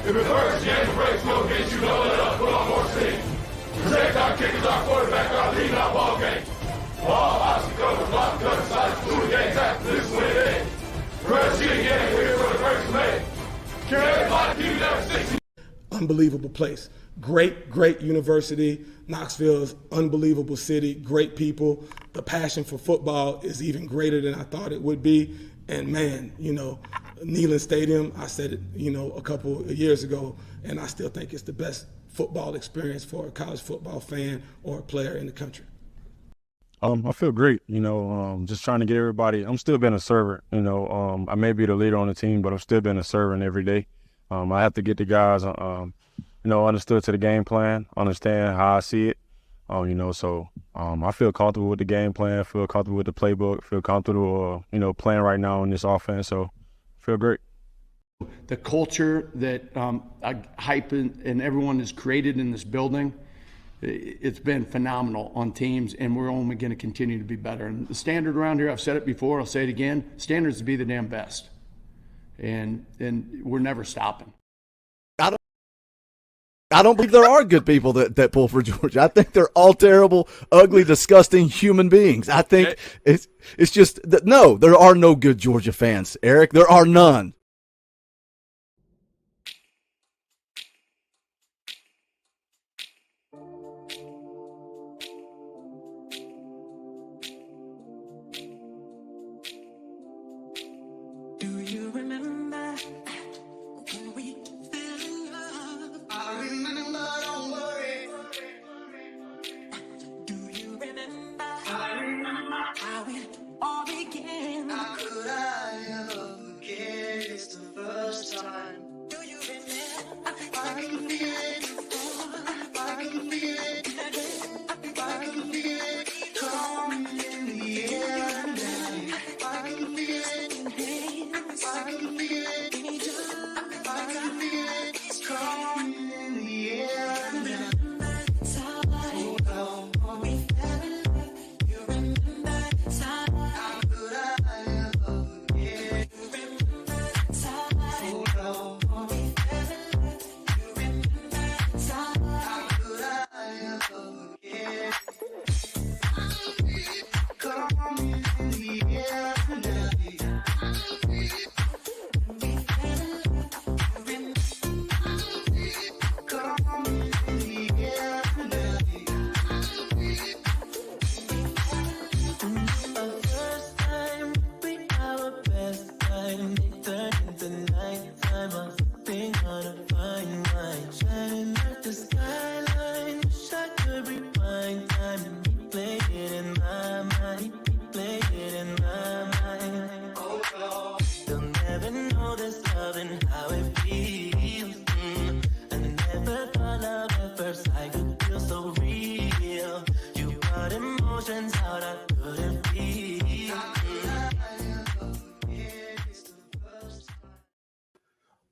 If it's first game breaks, we'll get you know it up, put on more steam. Protect our kickers, our quarterback, our lead, our ball game. Ball, obstacles, block, cut, sides, do the game, tap, this win it. First year again, we're here for the first May. Carry my team never 60. Unbelievable place. Great university. Knoxville is unbelievable city, great people. The passion for football is even greater than I thought it would be. And man, Neyland Stadium, I said it, a couple of years ago, and I still think it's the best football experience for a college football fan or a player in the country. I feel great, just trying to get everybody. I'm still being a servant, I may be the leader on the team, but I'm still being a servant every day. I have to get the guys, understood to the game plan, understand how I see it, so I feel comfortable with the game plan, feel comfortable with the playbook, feel comfortable, playing right now in this offense, so I feel great. The culture that Hype and everyone has created in this building, it's been phenomenal on teams, and we're only going to continue to be better. And the standard around here, I've said it before, I'll say it again, standards to be the damn best. And we're never stopping. I don't believe there are good people that pull for Georgia. I think they're all terrible, ugly, disgusting human beings. I think it's just that no, there are no good Georgia fans, Eric. There are none. Do you remember when we fell in love? I remember, don't worry. Do you remember? I remember how it all began. How could I ever forget? It's the first time. Do you remember? I can feel it. I can feel it. I can feel it coming in the air now. I can feel it. I can feel it, I can feel it, it's coming in the air now. Oh, we fell in love, you remember the time. How could I ever forget? You remember the time. Oh, we fell in love, you remember the time. How could I ever forget? Coming in the air now.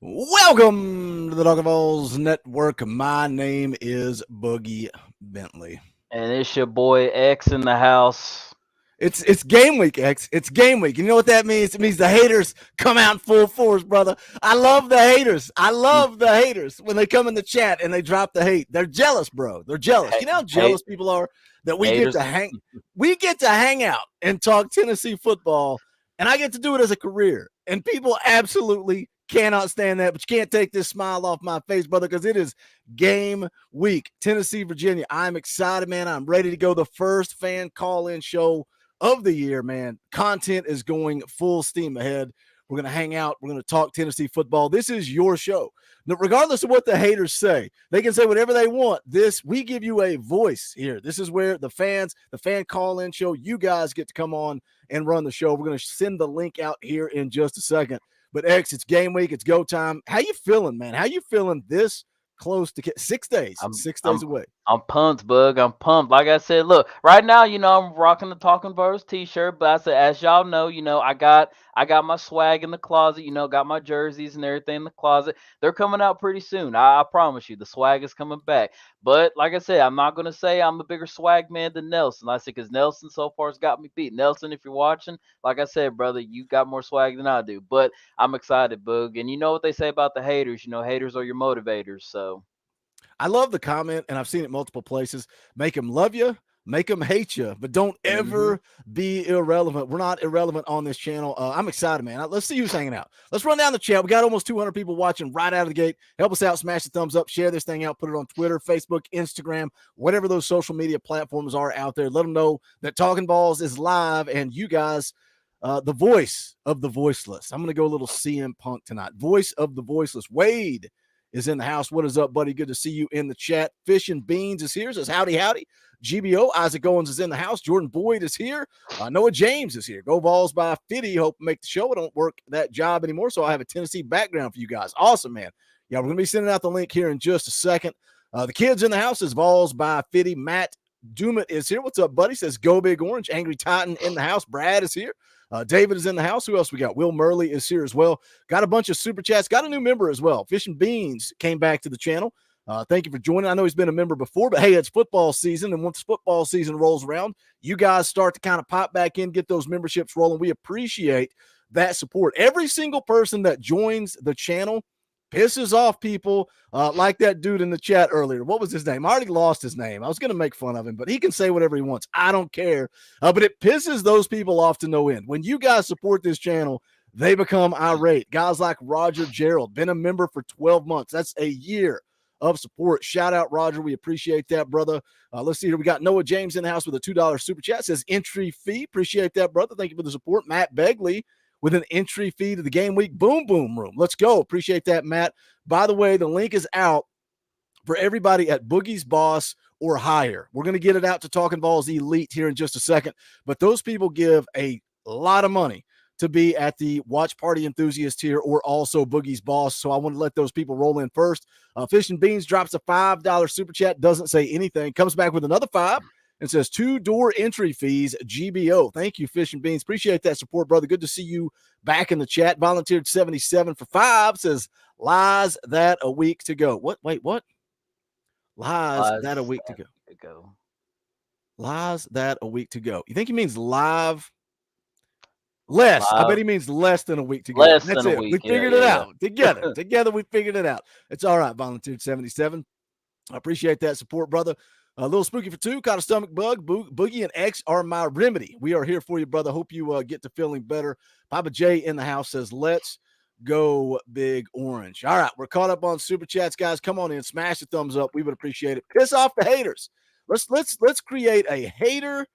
Welcome to the Talkin VAWLS Network. My name is Boogie Bentley. And it's your boy X in the house. It's game week, X. It's game week. You know what that means? It means the haters come out in full force, brother. I love the haters. I love the haters when they come in the chat and they drop the hate. They're jealous, bro. They're jealous. You know how jealous people are that we get to hang out and talk Tennessee football, and I get to do it as a career. And people absolutely cannot stand that, but you can't take this smile off my face, brother, because it is game week. Tennessee, Virginia. I'm excited, man. I'm ready to go. The first fan call-in show of the year, man. Content is going full steam ahead. We're going to hang out. We're going to talk Tennessee football. This is your show. Now, regardless of what the haters say, they can say whatever they want. We give you a voice here. This is where the fan call-in show, you guys get to come on and run the show. We're going to send the link out here in just a second. But X, it's game week. It's go time. How you feeling, man? How you feeling this close to 6 days? 6 days away. I'm pumped, Bug. I'm pumped. Like I said, look, right now, I'm rocking the Talkin VAWLS t-shirt, but I said, as y'all know, I got my swag in the closet, got my jerseys and everything in the closet. They're coming out pretty soon. I promise you, the swag is coming back. But like I said, I'm not gonna say I'm a bigger swag man than Nelson. I said because Nelson so far has got me beat. Nelson, if you're watching, like I said, brother, you got more swag than I do. But I'm excited, Bug. And you know what they say about the haters, haters are your motivators. So I love the comment, and I've seen it multiple places. Make them love you, make them hate you, but don't ever be irrelevant. We're not irrelevant on this channel. I'm excited, man. Let's see who's hanging out. Let's run down the chat. We got almost 200 people watching right out of the gate. Help us out. Smash the thumbs up. Share this thing out. Put it on Twitter, Facebook, Instagram, whatever those social media platforms are out there. Let them know that Talkin VAWLS is live, and you guys, the voice of the voiceless. I'm going to go a little CM Punk tonight. Voice of the voiceless. Wade is in the house. What is up, buddy? Good to see you in the chat. Fish and Beans is here. Says howdy, howdy. GBO, Isaac Owens is in the house. Jordan Boyd is here. Noah James is here. Go Vols by Fitty. Hope to make the show. I don't work that job anymore, so I have a Tennessee background for you guys. Awesome, man. Yeah, we're going to be sending out the link here in just a second. The kids in the house is Vols by Fitty. Matt Dumit is here. What's up, buddy? Says go Big Orange. Angry Titan in the house. Brad is here. David is in the house. Who else we got? Will Murley is here as well. Got a bunch of super chats. Got a new member as well. Fish and Beans came back to the channel. Thank you for joining. I know he's been a member before, but hey, it's football season. And once football season rolls around, you guys start to kind of pop back in, get those memberships rolling. We appreciate that support. Every single person that joins the channel pisses off people like that dude in the chat earlier. What was his name? I already lost his name. I was going to make fun of him, but he can say whatever he wants. I don't care. But it pisses those people off to no end. When you guys support this channel, they become irate. Guys like Roger Gerald, been a member for 12 months. That's a year of support. Shout out, Roger. We appreciate that, brother. Let's see here. We got Noah James in the house with a $2 super chat. Says entry fee. Appreciate that, brother. Thank you for the support. Matt Begley with an entry fee to the Game Week Boom Boom Room. Let's go. Appreciate that, Matt. By the way, the link is out for everybody at Boogie's Boss or higher. We're going to get it out to Talkin VAWLS Elite here in just a second, but those people give a lot of money to be at the Watch Party Enthusiast tier or also Boogie's Boss, so I want to let those people roll in first. Fish and Beans drops a $5 super chat, doesn't say anything, comes back with another $5 and says 2-door entry fees, GBO. Thank you, Fish and Beans. Appreciate that support, brother. Good to see you back in the chat. Volunteered 77 for $5. Says lies that a week to go. What? Wait, what? Lies that a week to go. Lies that a week to go. You think he means live? Less. I bet he means less than a week to go. Less That's than a it. week. We figured it out together. Together, we figured it out. It's all right. Volunteered 77. I appreciate that support, brother. A little spooky for 2. Caught a stomach bug. Boogie and X are my remedy. We are here for you, brother. Hope you get to feeling better. Papa J in the house says, let's go Big Orange. All right. We're caught up on super chats, guys. Come on in. Smash the thumbs up. We would appreciate it. Piss off the haters. Let's create a hater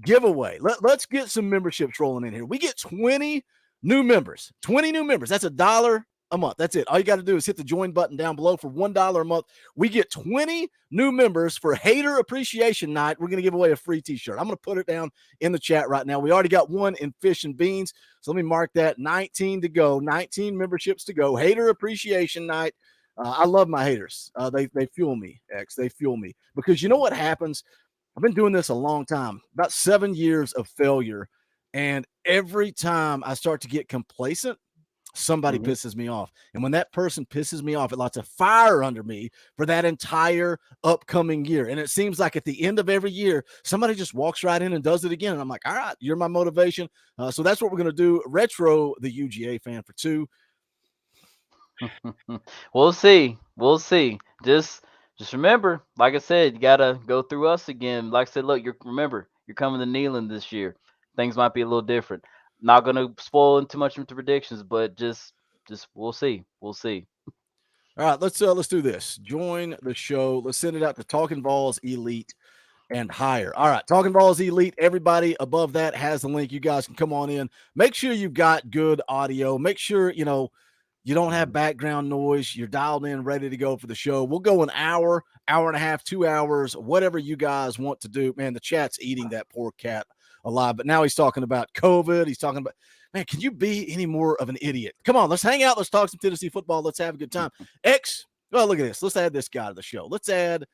giveaway. Let's get some memberships rolling in here. We get 20 new members. 20 new members. That's $1 a month. That's it. All you got to do is hit the join button down below for $1 a month. We get 20 new members for Hater Appreciation Night. We're going to give away a free t-shirt. I'm going to put it down in the chat right now. We already got one in Fish and Beans. So let me mark that. 19 to go. 19 memberships to go. Hater Appreciation Night. I love my haters. They fuel me, X. They fuel me. Because you know what happens? I've been doing this a long time, about 7 years of failure. And every time I start to get complacent, somebody pisses me off. And when that person pisses me off, it lights a fire under me for that entire upcoming year. And it seems like at the end of every year, somebody just walks right in and does it again. And I'm like, all right, you're my motivation. So that's what we're going to do. Retro, the UGA fan for 2. We'll see. We'll see. Just remember, like I said, you gotta go through us again. Like I said, look, remember, you're coming to Neyland this year. Things might be a little different. Not gonna spoil too much into predictions, but just we'll see. We'll see. All right, let's do this. Join the show. Let's send it out to Talkin VAWLS Elite and higher. All right, Talkin VAWLS Elite. Everybody above that has the link. You guys can come on in. Make sure you've got good audio. Make sure you don't have background noise. You're dialed in, ready to go for the show. We'll go an hour, hour and a half, 2 hours, whatever you guys want to do. Man, the chat's eating that poor cat alive. But now he's talking about COVID. He's talking about, man, can you be any more of an idiot? Come on, let's hang out. Let's talk some Tennessee football. Let's have a good time. X, well, look at this. Let's add this guy to the show. Let's add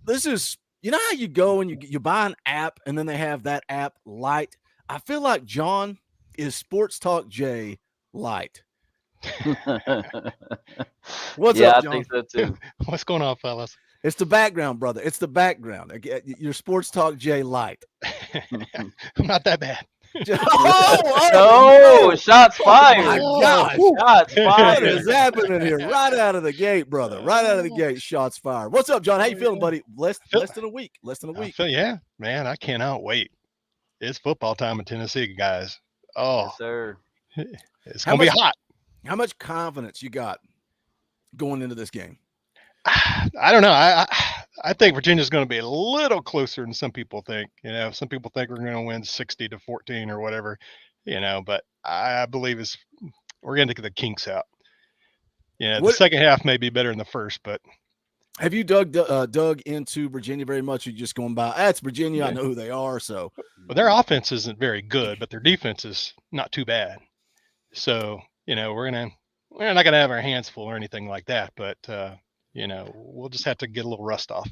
this is, you know how you go and you buy an app and then they have that app Lite. I feel like John is Sports Talk J Lite. What's Yeah, up, I John? think so too. What's going on, fellas? It's the background, brother. It's the background. Your Sports Talk J Lite. I'm not that bad. Oh, shots fired. My gosh. Shots What fired. is happening here? Right out of the gate, brother. Right out of the gate, shots fired. What's up, John? How you feeling, buddy? Less than a week. Less than a week. Yeah, man, I cannot wait. It's football time in Tennessee, guys. Oh, Yes, sir. it's going to be hot. How much confidence you got going into this game? I don't know. I think Virginia's going to be a little closer than some people think. You know, some people think we're going to win 60-14 or whatever, you know, but I believe we're going to get the kinks out. Yeah, the second half may be better than the first, but. Have you dug into Virginia very much? Or you just going by, that's Virginia. Yeah. I know who they are. So, well, their offense isn't very good, but their defense is not too bad. So, you know, we're not going to have our hands full or anything like that, but, you know, we'll just have to get a little rust off.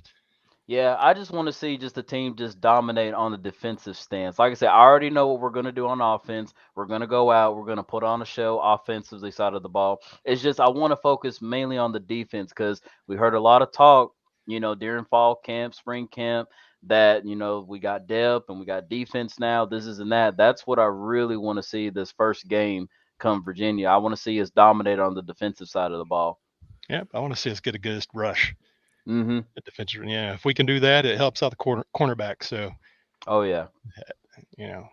Yeah, I just want to see just the team just dominate on the defensive stance. Like I said, I already know what we're going to do on offense. We're going to go out. We're going to put on a show offensively side of the ball. It's just I want to focus mainly on the defense because we heard a lot of talk, you know, during fall camp, spring camp, that, you know, we got depth and we got defense now, this is and that. That's what I really want to see this first game come Virginia. I want to see us dominate on the defensive side of the ball. Yep, I want to see us get a good rush. Mm-hmm. At defensive, yeah. If we can do that, it helps out the cornerback. So, oh yeah, you know,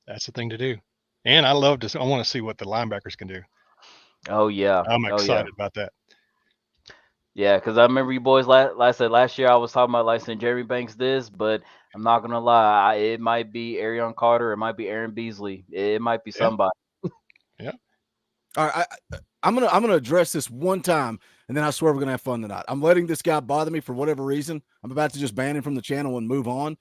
that's the thing to do. And I want to see what the linebackers can do. Oh yeah, I'm excited about that. Yeah, because I remember you boys last year I was talking about like saying Jeremy Banks this, but I'm not gonna lie, it might be Arion Carter, it might be Aaron Beasley, it might be somebody. Yeah. All right, I'm gonna address this one time, and then I swear we're gonna have fun tonight. I'm letting this guy bother me for whatever reason. I'm about to just ban him from the channel and move on.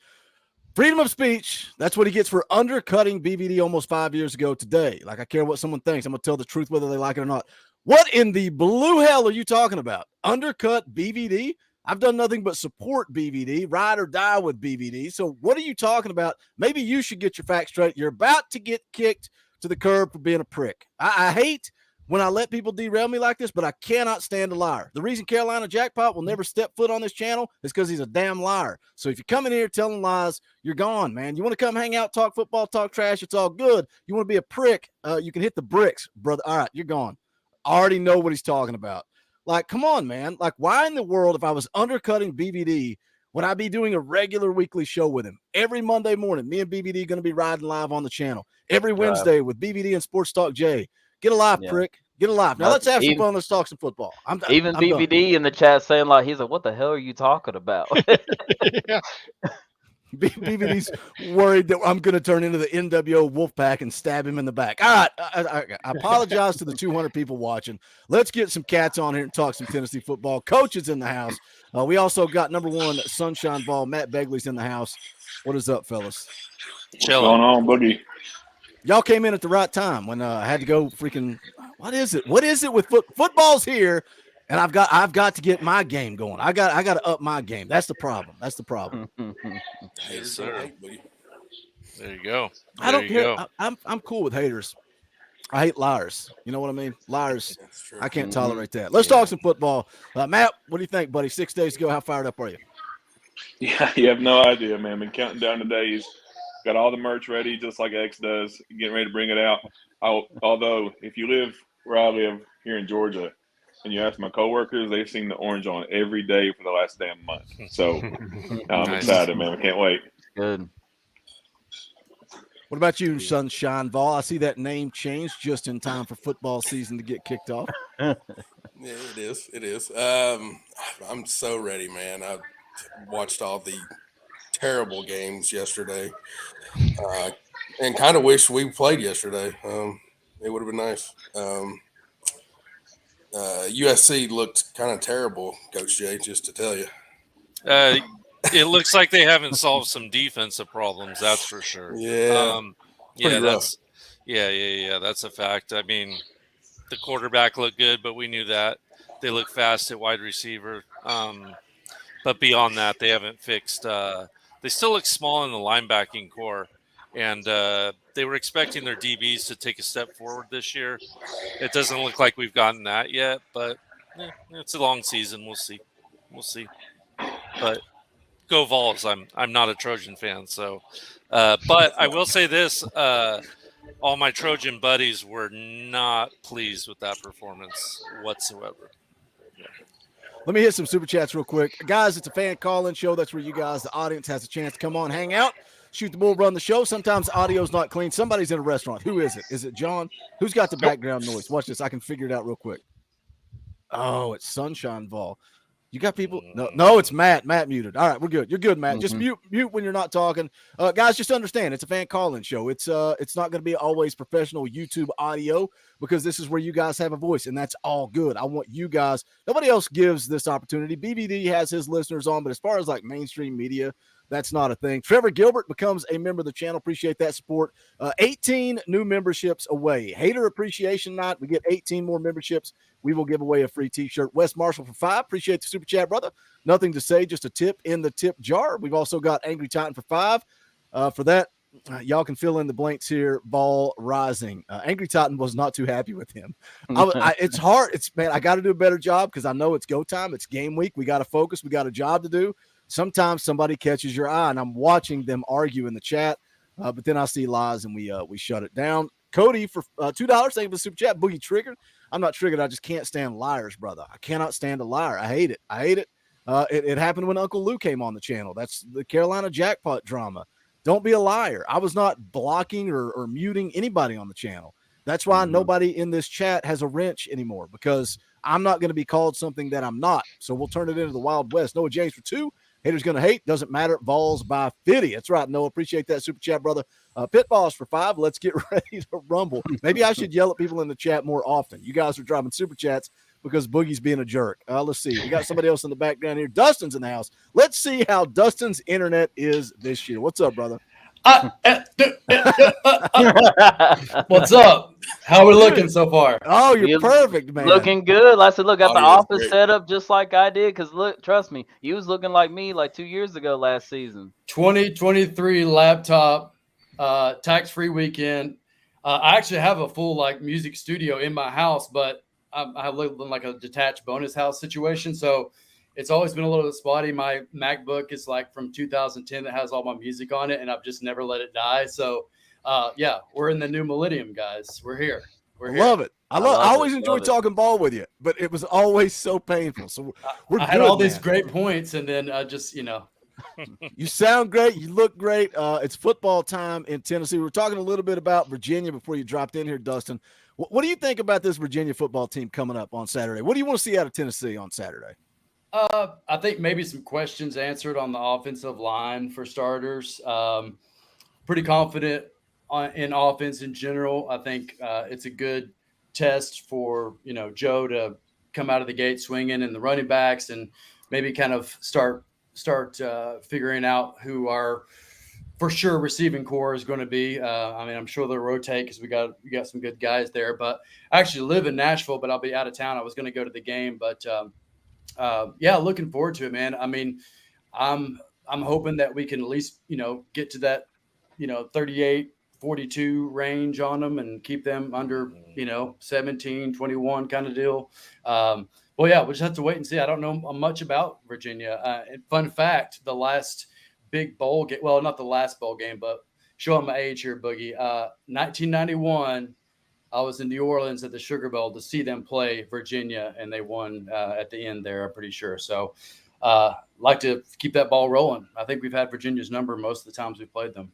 Freedom of speech. That's what he gets for undercutting BVD almost 5 years ago today. Like, I care what someone thinks. I'm gonna tell the truth whether they like it or not. What in the blue hell are you talking about? Undercut BVD? I've done nothing but support BVD, ride or die with BVD. So what are you talking about? Maybe you should get your facts straight. You're about to get kicked to the curb for being a prick. I hate when I let people derail me like this, but I cannot stand a liar. The reason Carolina Jackpot will never step foot on this channel is because he's a damn liar. So if you come in here telling lies, you're gone, man. You want to come hang out, talk football, talk trash, it's all good. You want to be a prick, you can hit the bricks, brother. All right, you're gone. I already know what he's talking about. Like, come on, man. Like, why in the world, if I was undercutting BVD, would I be doing a regular weekly show with him? Every Monday morning, me and BVD going to be riding live on the channel. Every Wednesday with BVD and Sports Talk J. Get a life, prick. Get a life. Now let's have some fun. Let's talk some football. I'm BVD in the chat saying like, he's like, what the hell are you talking about? Yeah. BVD's worried that I'm going to turn into the NWO Wolfpack and stab him in the back. All right. I apologize to the 200 people watching. Let's get some cats on here and talk some Tennessee football. Coach is in the house. We also got number one Sunshine Ball. Matt Begley's in the house. What is up, fellas? What's going on, Boogie? Y'all came in at the right time when I had to go freaking. What is it? What is it with football's here? And I've got to get my game going. I got to up my game. That's the problem. That's the problem. Yes, sir. There you go. I don't care. I'm cool with haters. I hate liars. You know what I mean? Liars. I can't tolerate that. Let's talk some football. Matt, what do you think, buddy? 6 days ago, how fired up are you? Yeah, you have no idea, man. Been counting down the days. Got all the merch ready, just like X does. Getting ready to bring it out. Although, if you live where I live here in Georgia, and you ask my coworkers, they've seen the orange on every day for the last damn month. So I'm excited, man. I can't wait. Good. What about you, Sunshine Ball? I see that name change just in time for football season to get kicked off. Yeah, it is. It is. I'm so ready, man. I watched all the terrible games yesterday, and kind of wish we played yesterday. It would have been nice. USC looked kind of terrible, Coach Jay, just to tell you. It looks like they haven't solved some defensive problems, that's for sure. Yeah. That's a fact. I mean, the quarterback looked good, but we knew that. They look fast at wide receiver. but beyond that, they haven't fixed. They still look small in the linebacking core, and they were expecting their DBs to take a step forward this year. It doesn't look like we've gotten that yet, but it's a long season. We'll see. We'll see. But go Vols! I'm not a Trojan fan, so. But I will say this: all my Trojan buddies were not pleased with that performance whatsoever. Yeah. Let me hit some super chats real quick. Guys, it's a fan call-in show. That's where you guys, the audience, has a chance to come on, hang out, shoot the bull, run the show. Sometimes audio's not clean. Somebody's in a restaurant. Who is it? Is it John? Who's got the background noise? Watch this. I can figure it out real quick. Oh, it's Sunshine Vol. You got people? No, it's Matt. Matt muted. All right, we're good. You're good, Matt. Just mute when you're not talking. Guys, just understand it's a fan call-in show. It's not going to be always professional YouTube audio because this is where you guys have a voice, and that's all good. I want you guys. Nobody else gives this opportunity. BBD has his listeners on, but as far as like mainstream media, that's not a thing. Trevor Gilbert becomes a member of the channel. Appreciate that support. 18 new memberships away. Hater Appreciation Night. We get 18 more memberships. We will give away a free t-shirt. Wes Marshall for 5. Appreciate the super chat, brother. Nothing to say, just a tip in the tip jar. We've also got Angry Titan for 5. For that, y'all can fill in the blanks here. Ball rising. Angry Titan was not too happy with him. It's hard. Man, I got to do a better job because I know it's go time. It's game week. We got to focus. We got a job to do. Sometimes somebody catches your eye, and I'm watching them argue in the chat, but then I see lies, and we shut it down. Cody for $2. Thank you for the super chat. Boogie triggered. I'm not triggered. I just can't stand liars, brother. I cannot stand a liar. I hate it. It happened when Uncle Lou came on the channel. That's the Carolina jackpot drama. Don't be a liar. I was not blocking or muting anybody on the channel. That's why nobody in this chat has a wrench anymore because I'm not going to be called something that I'm not. So we'll turn it into the Wild West. Noah James for 2. Haters going to hate. Doesn't matter. Vols by 50. That's right, Noah. Appreciate that super chat, brother. Pitballs for 5. Let's get ready to rumble. Maybe I should yell at people in the chat more often. You guys are driving super chats because Boogie's being a jerk. Let's see. We got somebody else in the background here. Dustin's in the house. Let's see how Dustin's internet is this year. What's up, brother? What's up? How we looking so far? Oh, you're perfect, man. Looking good. I said, look, got the Audio's office great. set up just like I did. Because look, trust me, you was looking like me like 2 years ago last season. 2023 laptop, tax-free weekend. I actually have a full like music studio in my house, but I live in like a detached bonus house situation. So it's always been a little bit spotty. My MacBook is like from 2010 that has all my music on it, and I've just never let it die. So, yeah, we're in the new millennium, guys. We're here. We're here. Love it. I always enjoy talking ball with you, but it was always so painful. So we're I good, had all these man. great points, and then just, You sound great. You look great. It's football time in Tennessee. We're talking a little bit about Virginia before you dropped in here, Dustin. What do you think about this Virginia football team coming up on Saturday? What do you want to see out of Tennessee on Saturday? I think maybe some questions answered on the offensive line for starters. Pretty confident in offense in general. I think it's a good test for Joe to come out of the gate swinging and the running backs, and maybe kind of start figuring out who our for sure receiving core is going to be. I mean, I'm sure they'll rotate because we got some good guys there. But I actually live in Nashville, but I'll be out of town. I was going to go to the game, but yeah, looking forward to it, man. I mean, I'm hoping that we can at least, get to that, 38-42 range on them and keep them under, 17-21 kind of deal. Well, yeah, we'll just have to wait and see. I don't know much about Virginia. And fun fact, the last big bowl game, well, not the last bowl game, but showing my age here, Boogie, 1991, I was in New Orleans at the Sugar Bowl to see them play Virginia, and they won at the end there, I'm pretty sure. So like to keep that ball rolling. I think we've had Virginia's number most of the times we've played them.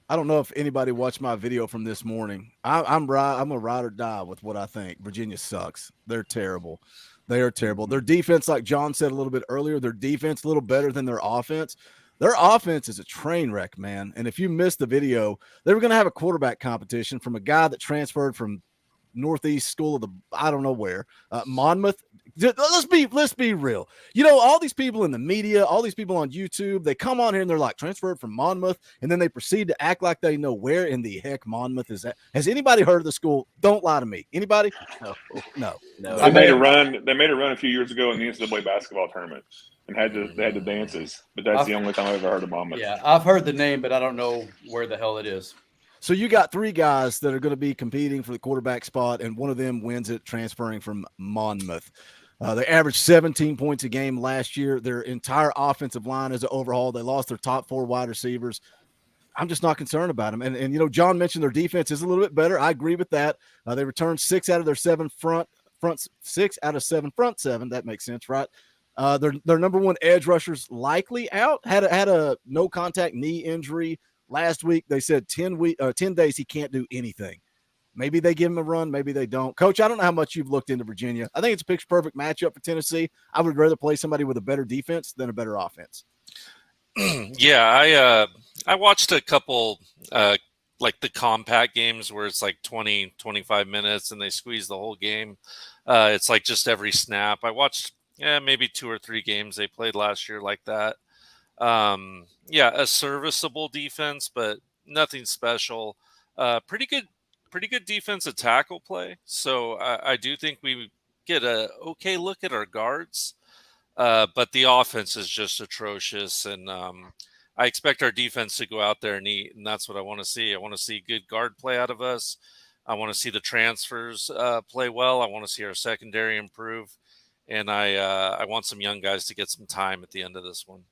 I don't know if anybody watched my video from this morning. I'm a ride or die with what I think. Virginia sucks. They're terrible. They are terrible. Their defense, like John said a little bit earlier, their defense a little better than their offense. Their offense is a train wreck, man. And if you missed the video, they were going to have a quarterback competition from a guy that transferred from Northeast School of the, I don't know where, Monmouth. Let's be real. All these people in the media, all these people on YouTube, they come on here and they're like transferred from Monmouth, and then they proceed to act like they know where in the heck Monmouth is at. Has anybody heard of the school? Don't lie to me. Anybody? No. They made a run a few years ago in the NCAA basketball tournament. and they had the dances. But that's the only time I've ever heard of Monmouth. Yeah, I've heard the name, but I don't know where the hell it is. So you got 3 guys that are going to be competing for the quarterback spot, and one of them wins it transferring from Monmouth. They averaged 17 points a game last year. Their entire offensive line is an overhaul. They lost their top 4 wide receivers. I'm just not concerned about them. And John mentioned their defense is a little bit better. I agree with that. They returned 6 out of their 7 front 6 out of 7 front 7. That makes sense, right? Their number 1 edge rushers likely out. Had a no contact knee injury last week. They said 10 days he can't do anything. Maybe they give him a run, maybe they don't. Coach, I don't know how much you've looked into Virginia. I think it's a picture perfect matchup for Tennessee. I would rather play somebody with a better defense than a better offense. Yeah, I watched a couple like the compact games where it's like 20, 25 minutes and they squeeze the whole game. It's like just every snap. I watched maybe 2 or 3 games they played last year like that. A serviceable defense, but nothing special. Pretty good defensive tackle play. So I do think we get a okay look at our guards. But the offense is just atrocious, and I expect our defense to go out there and eat, and that's what I want to see. I want to see good guard play out of us. I want to see the transfers play well. I want to see our secondary improve, and I want some young guys to get some time at the end of this one.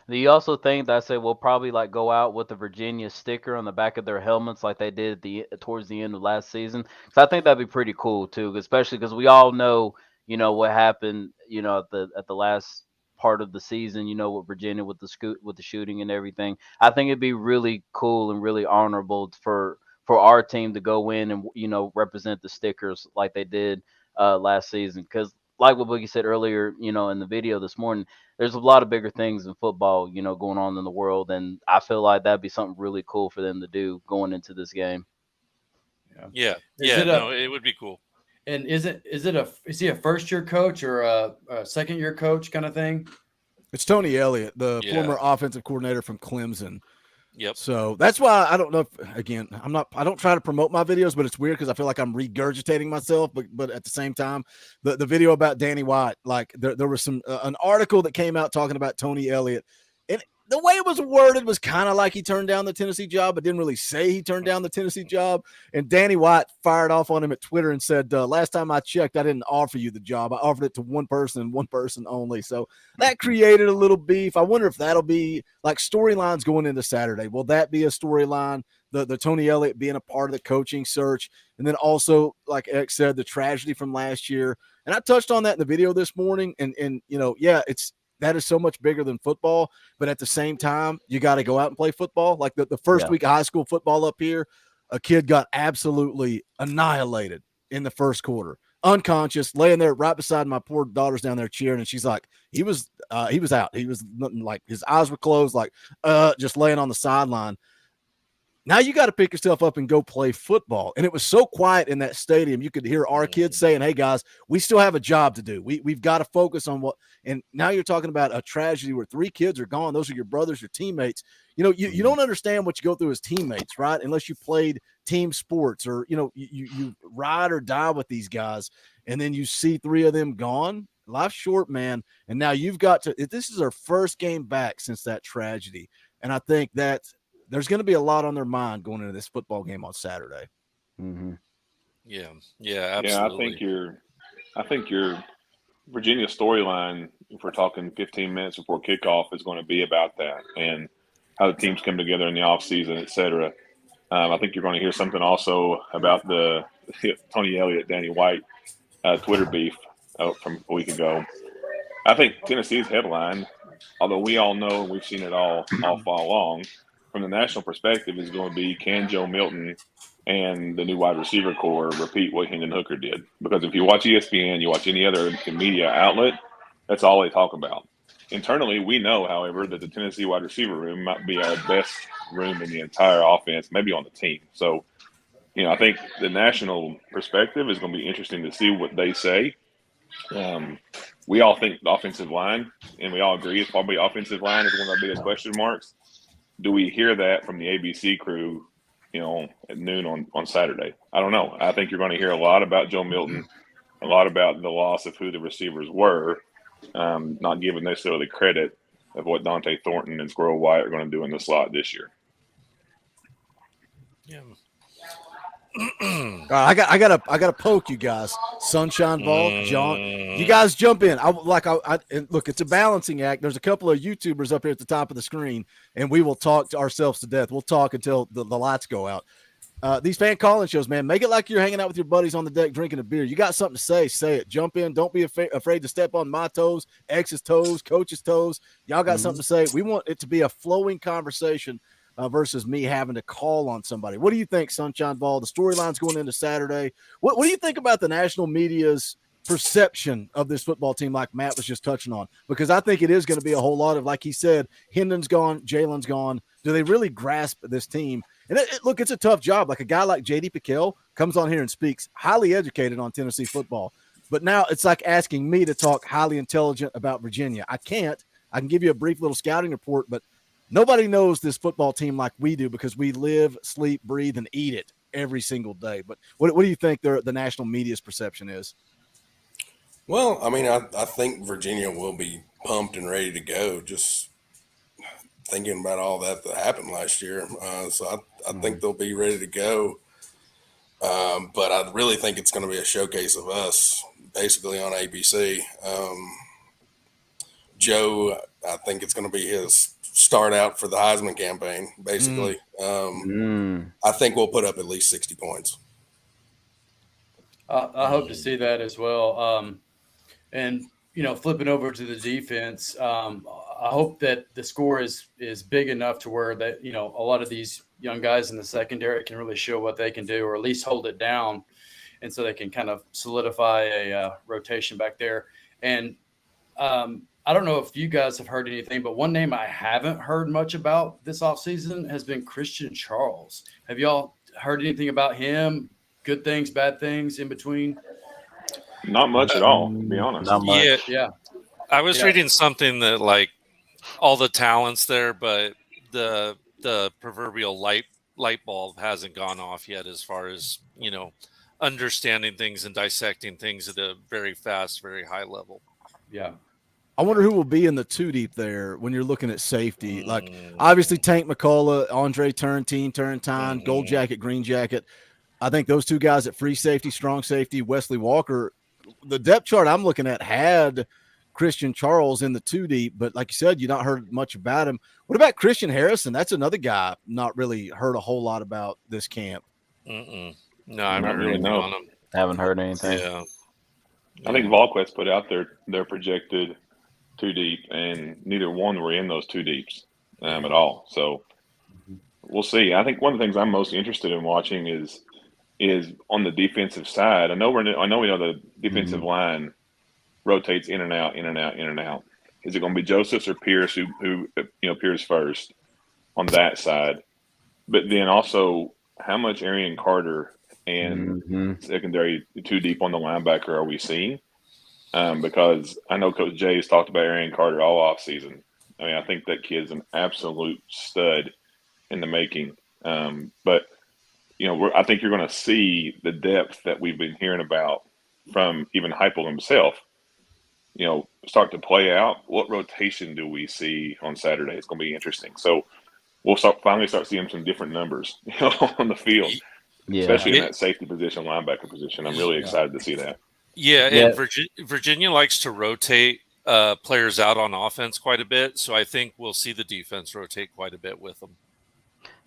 Do you also think that we'll probably like go out with the Virginia sticker on the back of their helmets like they did towards the end of last season? Because I think that'd be pretty cool too, especially because we all know what happened at the last part of the season, with Virginia with the shooting and everything. I think it'd be really cool and really honorable for our team to go in and represent the stickers like they did last season, because like what Boogie said earlier, in the video this morning, there's a lot of bigger things in football, going on in the world. And I feel like that'd be something really cool for them to do going into this game. Yeah. It would be cool. And is he a first year coach or a second year coach kind of thing? It's Tony Elliott, the former offensive coordinator from Clemson. Yep. So that's why I don't know I don't try to promote my videos, but it's weird because I feel like I'm regurgitating myself. But at the same time, the video about Danny White, like there was an article that came out talking about Tony Elliott, and the way it was worded was kind of like he turned down the Tennessee job, but didn't really say he turned down the Tennessee job. And Danny White fired off on him at Twitter and said, last time I checked, I didn't offer you the job. I offered it to one person and one person only. So that created a little beef. I wonder if that'll be like storylines going into Saturday. Will that be a storyline? The Tony Elliott being a part of the coaching search. And then also, like X said, the tragedy from last year. And I touched on that in the video this morning. And that is so much bigger than football, but at the same time, you got to go out and play football. Like the first week of high school football up here, a kid got absolutely annihilated in the first quarter, unconscious, laying there right beside my poor daughter's down there cheering, and she's like, he was out. He was nothing, like his eyes were closed, like just laying on the sideline. Now you got to pick yourself up and go play football. And it was so quiet in that stadium. You could hear our kids saying, hey, guys, we still have a job to do. We've got to focus on what – and now you're talking about a tragedy where 3 kids are gone. Those are your brothers, your teammates. You don't understand what you go through as teammates, right, unless you played team sports or, you ride or die with these guys, and then you see 3 of them gone. Life's short, man. And now you've got to – this is our first game back since that tragedy. And I think that – there's going to be a lot on their mind going into this football game on Saturday. Mm-hmm. Yeah, absolutely. Yeah, I think your Virginia storyline, if we're talking 15 minutes before kickoff, is going to be about that and how the teams come together in the offseason, et cetera. I think you're going to hear something also about the Tony Elliott, Danny White Twitter beef from a week ago. I think Tennessee's headline, although we all know and we've seen it all fall long, from the national perspective is going to be, can Joe Milton and the new wide receiver core repeat what Hendon Hooker did? Because if you watch ESPN, you watch any other media outlet, that's all they talk about. Internally, we know, however, that the Tennessee wide receiver room might be our best room in the entire offense, maybe on the team. So, I think the national perspective is going to be interesting to see what they say. We all think the offensive line, and we all agree it's probably offensive line is one of the biggest question marks. Do we hear that from the ABC crew, at noon on Saturday? I don't know. I think you're going to hear a lot about Joe Milton, a lot about the loss of who the receivers were, not giving necessarily credit of what Dante Thornton and Squirrel White are going to do in the slot this year. Yeah. All right, I gotta poke you guys. Sunshine Ball, John, you guys jump in. And look, it's a balancing act. There's a couple of YouTubers up here at the top of the screen, and we will talk to ourselves to death. We'll talk until the lights go out. These fan calling shows, man, make it like you're hanging out with your buddies on the deck drinking a beer. You got something to say it. Jump in. Don't be afraid to step on my toes, X's toes, coach's toes. Y'all got something to say. We want it to be a flowing conversation versus me having to call on somebody. What do you think, Sunshine Ball? The storyline's going into Saturday. What do you think about the national media's perception of this football team, like Matt was just touching on? Because I think it is going to be a whole lot of, like he said, Hendon's gone, Jalen's gone. Do they really grasp this team? And look, it's a tough job. Like a guy like J.D. Piquel comes on here and speaks, highly educated on Tennessee football. But now it's like asking me to talk highly intelligent about Virginia. I can't. I can give you a brief little scouting report, but nobody knows this football team like we do because we live, sleep, breathe, and eat it every single day. But what do you think the national media's perception is? Well, I mean, I think Virginia will be pumped and ready to go. Just thinking about all that happened last year. So I think they'll be ready to go. But I really think it's going to be a showcase of us, basically on ABC. Joe, I think it's going to be his start out for the Heisman campaign, basically. I think we'll put up at least 60 points. I hope to see that as well. And, flipping over to the defense, I hope that the score is big enough to where that, a lot of these young guys in the secondary can really show what they can do, or at least hold it down. And so they can kind of solidify a rotation back there. And I don't know if you guys have heard anything, but one name I haven't heard much about this offseason has been Christian Charles. Have y'all heard anything about him? Good things, bad things, in between? Not much at all, to be honest. Not much. Yeah. I was reading something that like all the talents there, but the proverbial light bulb hasn't gone off yet as far as, understanding things and dissecting things at a very fast, very high level. Yeah. I wonder who will be in the two deep there when you're looking at safety. Like, obviously, Tank McCullough, Andre Turrentine, Gold Jacket, Green Jacket. I think those two guys at free safety, strong safety, Wesley Walker. The depth chart I'm looking at had Christian Charles in the two deep, but like you said, you not heard much about him. What about Christian Harrison? That's another guy not really heard a whole lot about this camp. No, I haven't really heard know. on him. Haven't heard anything. Yeah. I think Volquest put out their projected two deep, and neither one were in those two deeps at all. So we'll see. I think one of the things I'm most interested in watching is on the defensive side. I know we know the defensive line rotates in and out, in and out, in and out. Is it going to be Josephs or Pierce who Pierce first on that side? But then also, how much Arian Carter and secondary two deep on the linebacker are we seeing? Because I know Coach Jay has talked about Arian Carter all offseason. I mean, I think that kid's an absolute stud in the making. But I think you're going to see the depth that we've been hearing about from even Heupel himself, start to play out. What rotation do we see on Saturday? It's going to be interesting. So we'll finally start seeing some different numbers on the field, especially in that safety position, linebacker position. I'm really excited to see that. Yeah, and Virginia likes to rotate players out on offense quite a bit, so I think we'll see the defense rotate quite a bit with them.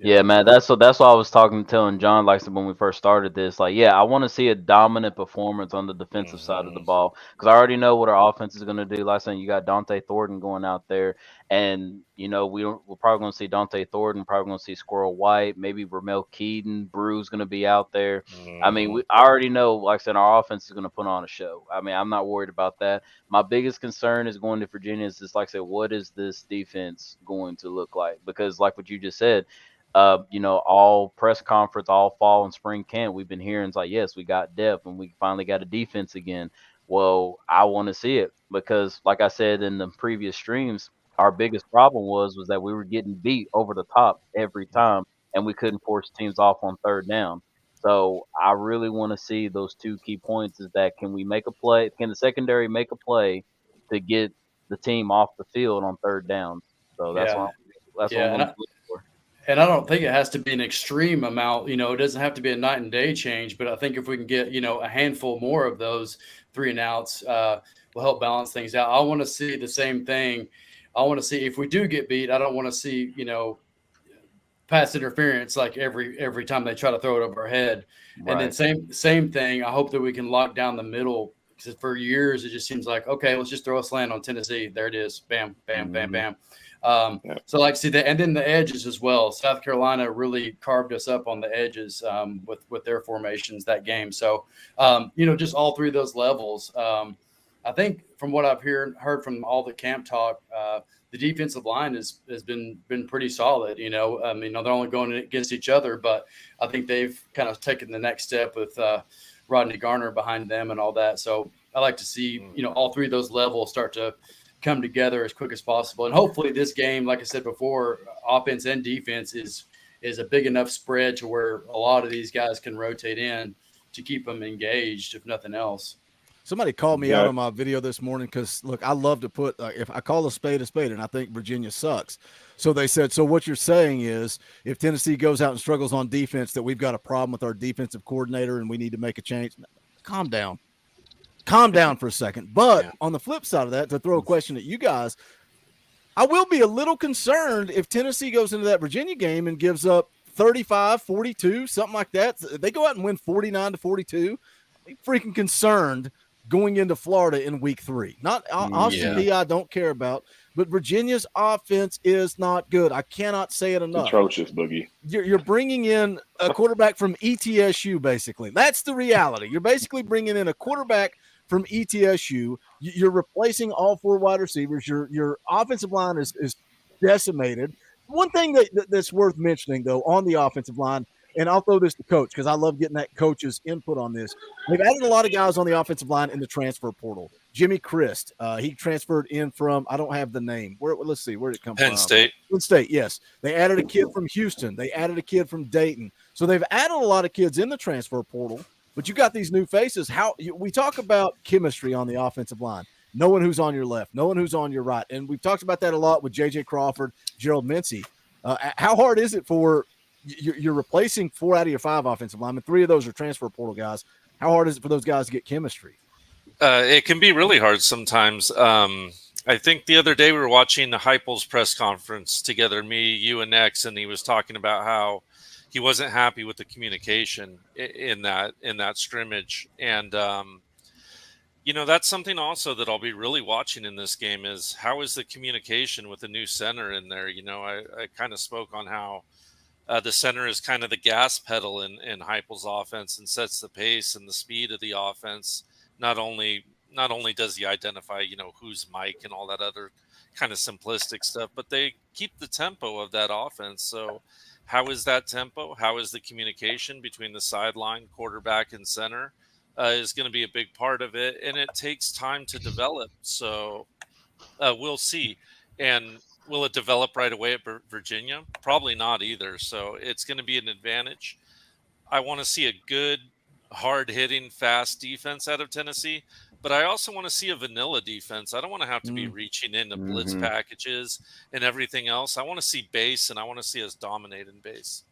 Yeah, man. That's why I was telling John, like when we first started this. Like, yeah, I want to see a dominant performance on the defensive side of the ball because I already know what our offense is going to do. Like saying you got Dante Thornton going out there, and we're probably going to see Dante Thornton, probably going to see Squirrel White, maybe Ramel Keaton, Brew's going to be out there. I mean, I already know, like I said, our offense is going to put on a show. I mean, I'm not worried about that. My biggest concern is going to Virginia is just like I said, what is this defense going to look like? Because like what you just said. All press conference, all fall and spring camp, we've been hearing it's like, yes, we got depth and we finally got a defense again. Well, I want to see it because, like I said in the previous streams, our biggest problem was that we were getting beat over the top every time and we couldn't force teams off on third down. So I really want to see those two key points is that can we make a play? Can the secondary make a play to get the team off the field on third downs. So that's Yeah. what Yeah, I'm and going to look for. And I don't think it has to be an extreme amount. It doesn't have to be a night and day change. But I think if we can get, a handful more of those 3 and outs, will help balance things out. I want to see the same thing. I want to see if we do get beat. I don't want to see, pass interference like every time they try to throw it over our head. Right. And then same thing. I hope that we can lock down the middle. Because for years it just seems like, okay, let's just throw a slant on Tennessee. There it is. Bam, bam, bam, bam. So like see that, and then the edges as well. South Carolina really carved us up on the edges with their formations that game. So just all 3 of those levels. I think from what I've heard from all the camp talk, the defensive line has been pretty solid. I mean, they're only going against each other, but I think they've kind of taken the next step with Rodney Garner behind them and all that. So I like to see all 3 of those levels start to come together as quick as possible. And hopefully this game, like I said before, offense and defense is a big enough spread to where a lot of these guys can rotate in to keep them engaged, if nothing else. Somebody called me out on my video this morning because, look, I love to put if I call a spade, and I think Virginia sucks. So they said, so what you're saying is if Tennessee goes out and struggles on defense, that we've got a problem with our defensive coordinator and we need to make a change. Calm down. Calm down for a second. But on the flip side of that, to throw a question at you guys, I will be a little concerned if Tennessee goes into that Virginia game and gives up 35, 42, something like that. They go out and win 49-42. I'm freaking concerned going into Florida in week 3. Not Austin P, I don't care about, but Virginia's offense is not good. I cannot say it enough. Atrocious, Boogie. You're bringing in a quarterback from ETSU, basically. That's the reality. You're basically bringing in a quarterback from ETSU. You're replacing all 4 wide receivers. Your offensive line is decimated. One thing that's worth mentioning, though, on the offensive line, and I'll throw this to Coach because I love getting that coach's input on this. They've added a lot of guys on the offensive line in the transfer portal. Jimmy Christ, he transferred in from, I don't have the name. Let's see, where did it come from? Penn State. Penn State, yes. They added a kid from Houston. They added a kid from Dayton. So they've added a lot of kids in the transfer portal, but you got these new faces. We talk about chemistry on the offensive line. Knowing who's on your left, knowing who's on your right. And we've talked about that a lot with J.J. Crawford, Gerald Mincey. How hard is it for you're replacing 4 out of your 5 offensive linemen? 3 of those are transfer portal guys. How hard is it for those guys to get chemistry? It can be really hard sometimes. I think the other day we were watching the Heupel's press conference together, me, you, and X, and he was talking about how he wasn't happy with the communication in that scrimmage. And, that's something also that I'll be really watching in this game is how is the communication with the new center in there? I kind of spoke on how the center is kind of the gas pedal in Heupel's offense and sets the pace and the speed of the offense. Not only does he identify, who's Mike and all that other kind of simplistic stuff, but they keep the tempo of that offense. So how is that tempo? How is the communication between the sideline, quarterback, and center is going to be a big part of it. And it takes time to develop. So we'll see. And will it develop right away at Virginia? Probably not either. So it's going to be an advantage. I want to see a good, hard-hitting, fast defense out of Tennessee, but I also want to see a vanilla defense. I don't want to have to be reaching into blitz packages and everything else. I want to see base, and I want to see us dominate in base.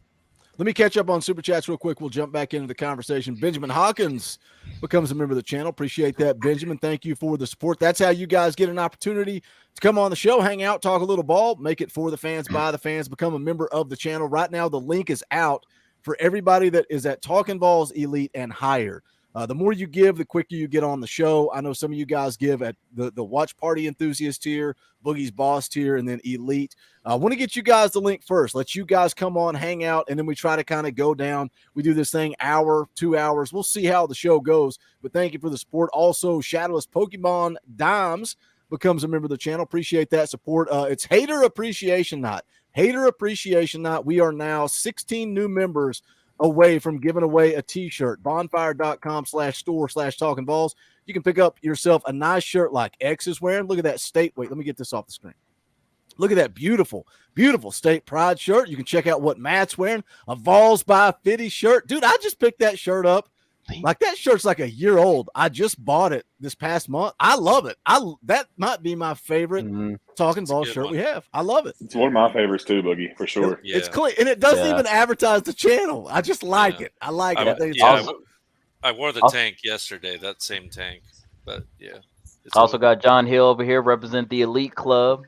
Let me catch up on Super Chats real quick. We'll jump back into the conversation. Benjamin Hawkins becomes a member of the channel. Appreciate that, Benjamin. Thank you for the support. That's how you guys get an opportunity to come on the show, hang out, talk a little ball, make it for the fans, by the fans, become a member of the channel. Right now, the link is out for everybody that is at Talkin VAWLS Elite and higher. The more you give, the quicker you get on the show. I know some of you guys give at the watch party enthusiast tier, Boogie's boss tier, and then elite. I want to get you guys the link first. Let you guys come on, hang out, and then we try to kind of go down. We do this thing hour, 2 hours. We'll see how the show goes, but thank you for the support. Also, Shadowless Pokemon Dimes becomes a member of the channel. Appreciate that support. It's Hater Appreciation Night. Hater Appreciation Night. We are now 16 new members away from giving away a t-shirt. Bonfire.com/store/Talkin VAWLS. You can pick up yourself a nice shirt like X is wearing. Look at that state. Wait, let me get this off the screen. Look at that beautiful, beautiful state pride shirt. You can check out what Matt's wearing. A Vols by Fitty shirt. Dude, I just picked that shirt up Like that shirt's like a year old. I just bought it this past month. I love it. That might be my favorite Talking Ball shirt one. we have. I love it. It's one of my favorites too, Boogie, for sure. It's clean, and it doesn't even advertise the channel. I just like it. I like it. I think it's I wore the tank yesterday, that same tank. But yeah. Also got John Hill over here represent the Elite Club.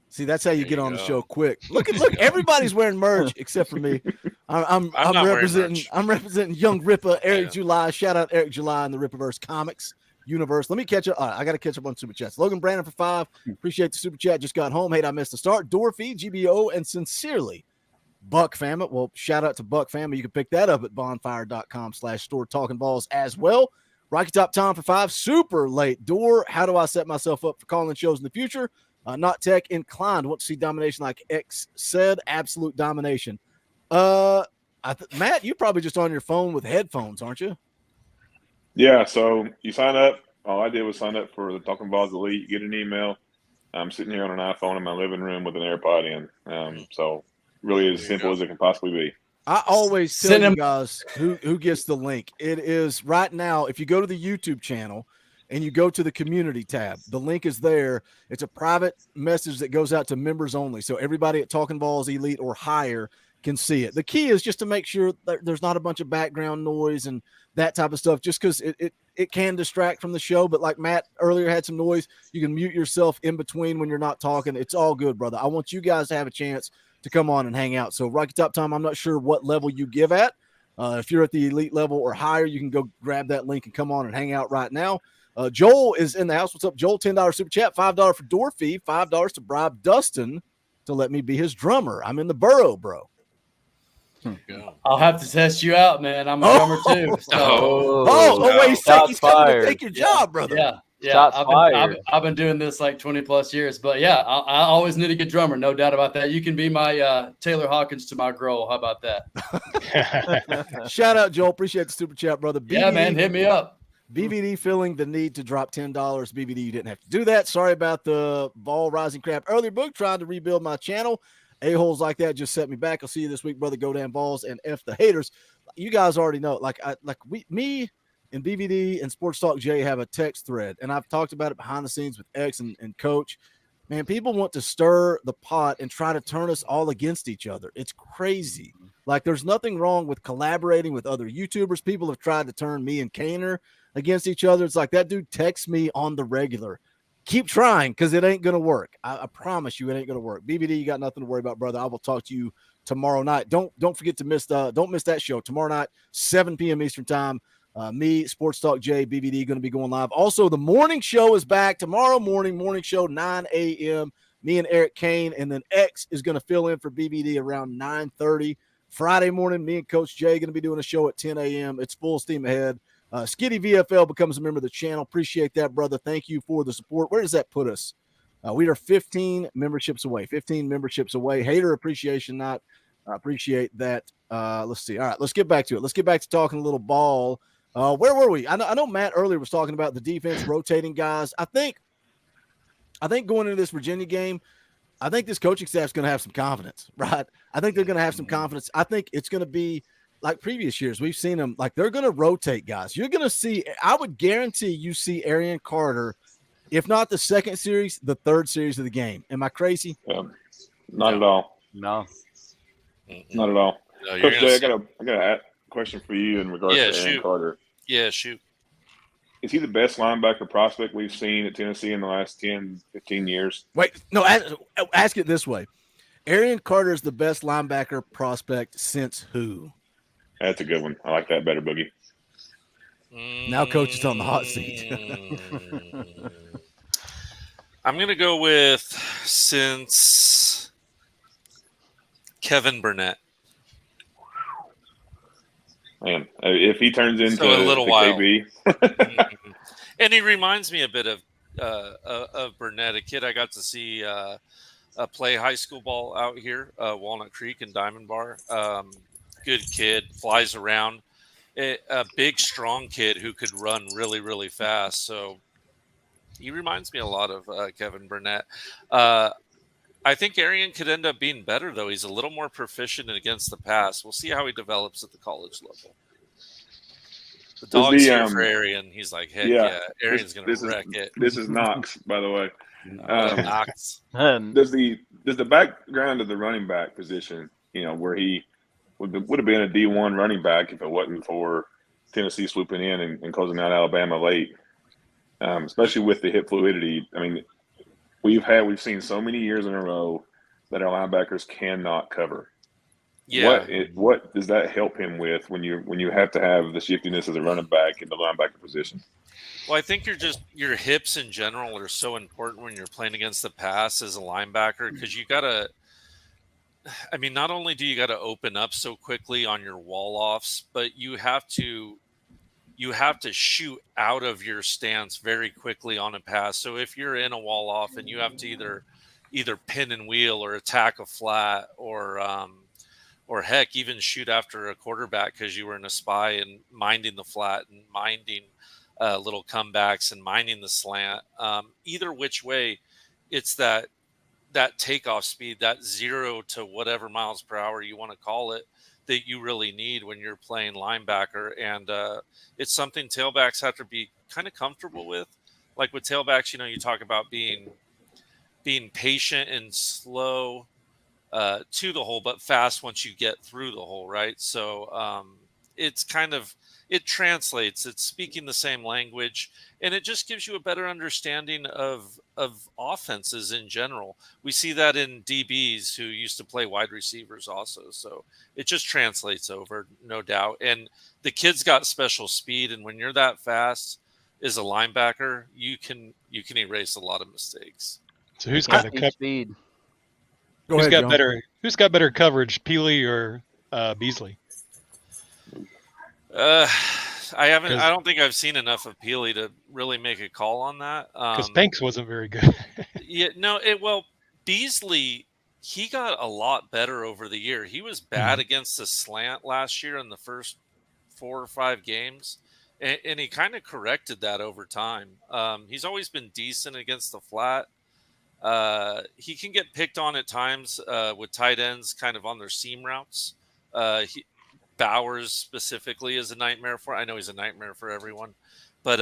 See, that's how you get on the show quick. Look, everybody's wearing merch except for me. I'm representing Young Ripper, Eric July. Shout out Eric July and the Ripperverse Comics universe. Let me catch up. I got to catch up on super chats. Logan Brandon for 5. Appreciate the super chat. Just got home. Hate I missed the start. Dorothy, GBO, and sincerely, Buck Family. Well, shout out to Buck Family. You can pick that up at bonfire.com/store Talking Balls as well. Rocky Top Tom for 5. Super late door. How do I set myself up for calling shows in the future? Not tech inclined. Want to see domination like X said. Absolute domination. Matt, you're probably just on your phone with headphones, aren't you? Yeah, so you sign up. All I did was sign up for the Talking Balls Elite. You get an email. I'm sitting here on an iPhone in my living room with an AirPod in. So really as simple as it can possibly be. I always tell you guys who gets the link. It is right now, if you go to the YouTube channel and you go to the community tab, the link is there. It's a private message that goes out to members only. So everybody at Talking Balls Elite or higher can see it. The key is just to make sure that there's not a bunch of background noise and that type of stuff, just because it can distract from the show. But like Matt earlier had some noise, you can mute yourself in between when you're not talking. It's all good, brother. I want you guys to have a chance to come on and hang out. So Rocky Top Tom, I'm not sure what level you give at. If you're at the elite level or higher, you can go grab that link and come on and hang out right now. Joel is in the house. What's up, Joel? $10 super chat, $5 for door fee, $5 to bribe Dustin to let me be his drummer. I'm in the borough, bro. I'll have to test you out, man. I'm a drummer too. So. Wait, he's coming to take your job, brother. Yeah. I've been doing this like 20 plus years, but yeah, I always need a good drummer, no doubt about that. You can be my Taylor Hawkins to my girl. How about that? Shout out, Joel. Appreciate the super chat, brother. Yeah, man, hit me up. BVD feeling the need to drop $10. BVD, you didn't have to do that. Sorry about the ball rising crap earlier. Book trying to rebuild my channel. A-holes like that just set me back. I'll see you this week, brother. Go damn balls and F the haters. You guys already know. Me and BVD and Sports Talk Jay have a text thread, and I've talked about it behind the scenes with X and Coach. Man, people want to stir the pot and try to turn us all against each other. It's crazy. Like, there's nothing wrong with collaborating with other YouTubers. People have tried to turn me and Kaner against each other. It's like that dude texts me on the regular. Keep trying, because it ain't going to work. I promise you it ain't going to work. BVD, you got nothing to worry about, brother. I will talk to you tomorrow night. Don't forget to miss that show. Tomorrow night, 7 p.m. Eastern time. Me, Sports Talk Jay, BVD going to be going live. Also, the morning show is back tomorrow morning show, 9 a.m. Me and Eric Kane, and then X is going to fill in for BVD around 9:30. Friday morning, me and Coach Jay going to be doing a show at 10 a.m. It's full steam ahead. Skitty VFL becomes a member of the channel. Appreciate that, brother. Thank you for the support. Where does that put us? We are 15 memberships away. 15 memberships away. Hater appreciation night. I appreciate that. Let's see. All right, let's get back to it. Let's get back to talking a little ball. Where were we? I know Matt earlier was talking about the defense rotating guys. I think going into this Virginia game, I think this coaching staff is going to have some confidence, right? I think they're going to have some confidence. I think it's going to be like previous years. We've seen them, like they're going to rotate guys. You're going to see, I would guarantee you see Arian Carter, if not the second series, the third series of the game. Am I crazy? Not at all. No. Not at all. No, Coach Jay, I got a question for you in regards to Arian Carter. Yeah, shoot. Is he the best linebacker prospect we've seen at Tennessee in the last 10, 15 years? Wait, no, ask it this way. Arian Carter is the best linebacker prospect since who? That's a good one. I like that better, Boogie. Now Coach is on the hot seat. I'm going to go with since Kevin Burnett. Man, if he turns into a little while. KB. And he reminds me a bit of Burnett, a kid I got to see play high school ball out here, Walnut Creek and Diamond Bar. Good kid, flies around. A big, strong kid who could run really, really fast. So he reminds me a lot of Kevin Burnett. I think Arian could end up being better, though. He's a little more proficient against the pass. We'll see how he develops at the college level. The dog's the, here for Arian. He's like, heck yeah, yeah. Arian's going to wreck it. This is Knox, by the way. Knox. Does the background of the running back position, where he would have been a D1 running back if it wasn't for Tennessee swooping in and closing out Alabama late, especially with the hip fluidity. I mean, we've seen so many years in a row that our linebackers cannot cover. Yeah. What does that help him with when you have to have the shiftiness as a running back in the linebacker position? Well, I think your hips in general are so important when you're playing against the pass as a linebacker, because you got to, I mean, not only do you got to open up so quickly on your wall offs, but you have to shoot out of your stance very quickly on a pass. So if you're in a wall off and you have to either pin and wheel or attack a flat or heck, even shoot after a quarterback because you were in a spy and minding the flat and minding little comebacks and minding the slant. Either which way, it's that takeoff speed, that 0 to whatever miles per hour you want to call it, that you really need when you're playing linebacker. And it's something tailbacks have to be kind of comfortable with. Like with tailbacks, you talk about being patient and slow to the hole, but fast once you get through the hole, right? So it's it translates. It's speaking the same language, and it just gives you a better understanding of offenses in general. We see that in DBs who used to play wide receivers also. So it just translates over, no doubt. And the kid's got special speed, and when you're that fast as a linebacker, you can erase a lot of mistakes. So who's got speed? Who's got better coverage, Peely or Beasley? I don't think I've seen enough of Peely to really make a call on that. Because Banks wasn't very good. Beasley, he got a lot better over the year. He was bad against the slant last year in the first 4 or 5 games, and he kind of corrected that over time. He's always been decent against the flat. He can get picked on at times with tight ends kind of on their seam routes. Bowers specifically is a nightmare for. I know he's a nightmare for everyone, but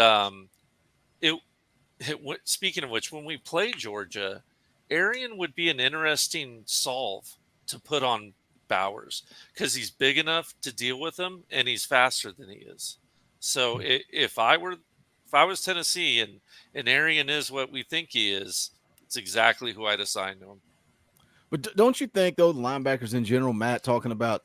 speaking of which, when we play Georgia, Arian would be an interesting solve to put on Bowers because he's big enough to deal with him and he's faster than he is. So if I was Tennessee and Arian is what we think he is, it's exactly who I'd assign to him. But don't you think, though, the linebackers in general, Matt, talking about,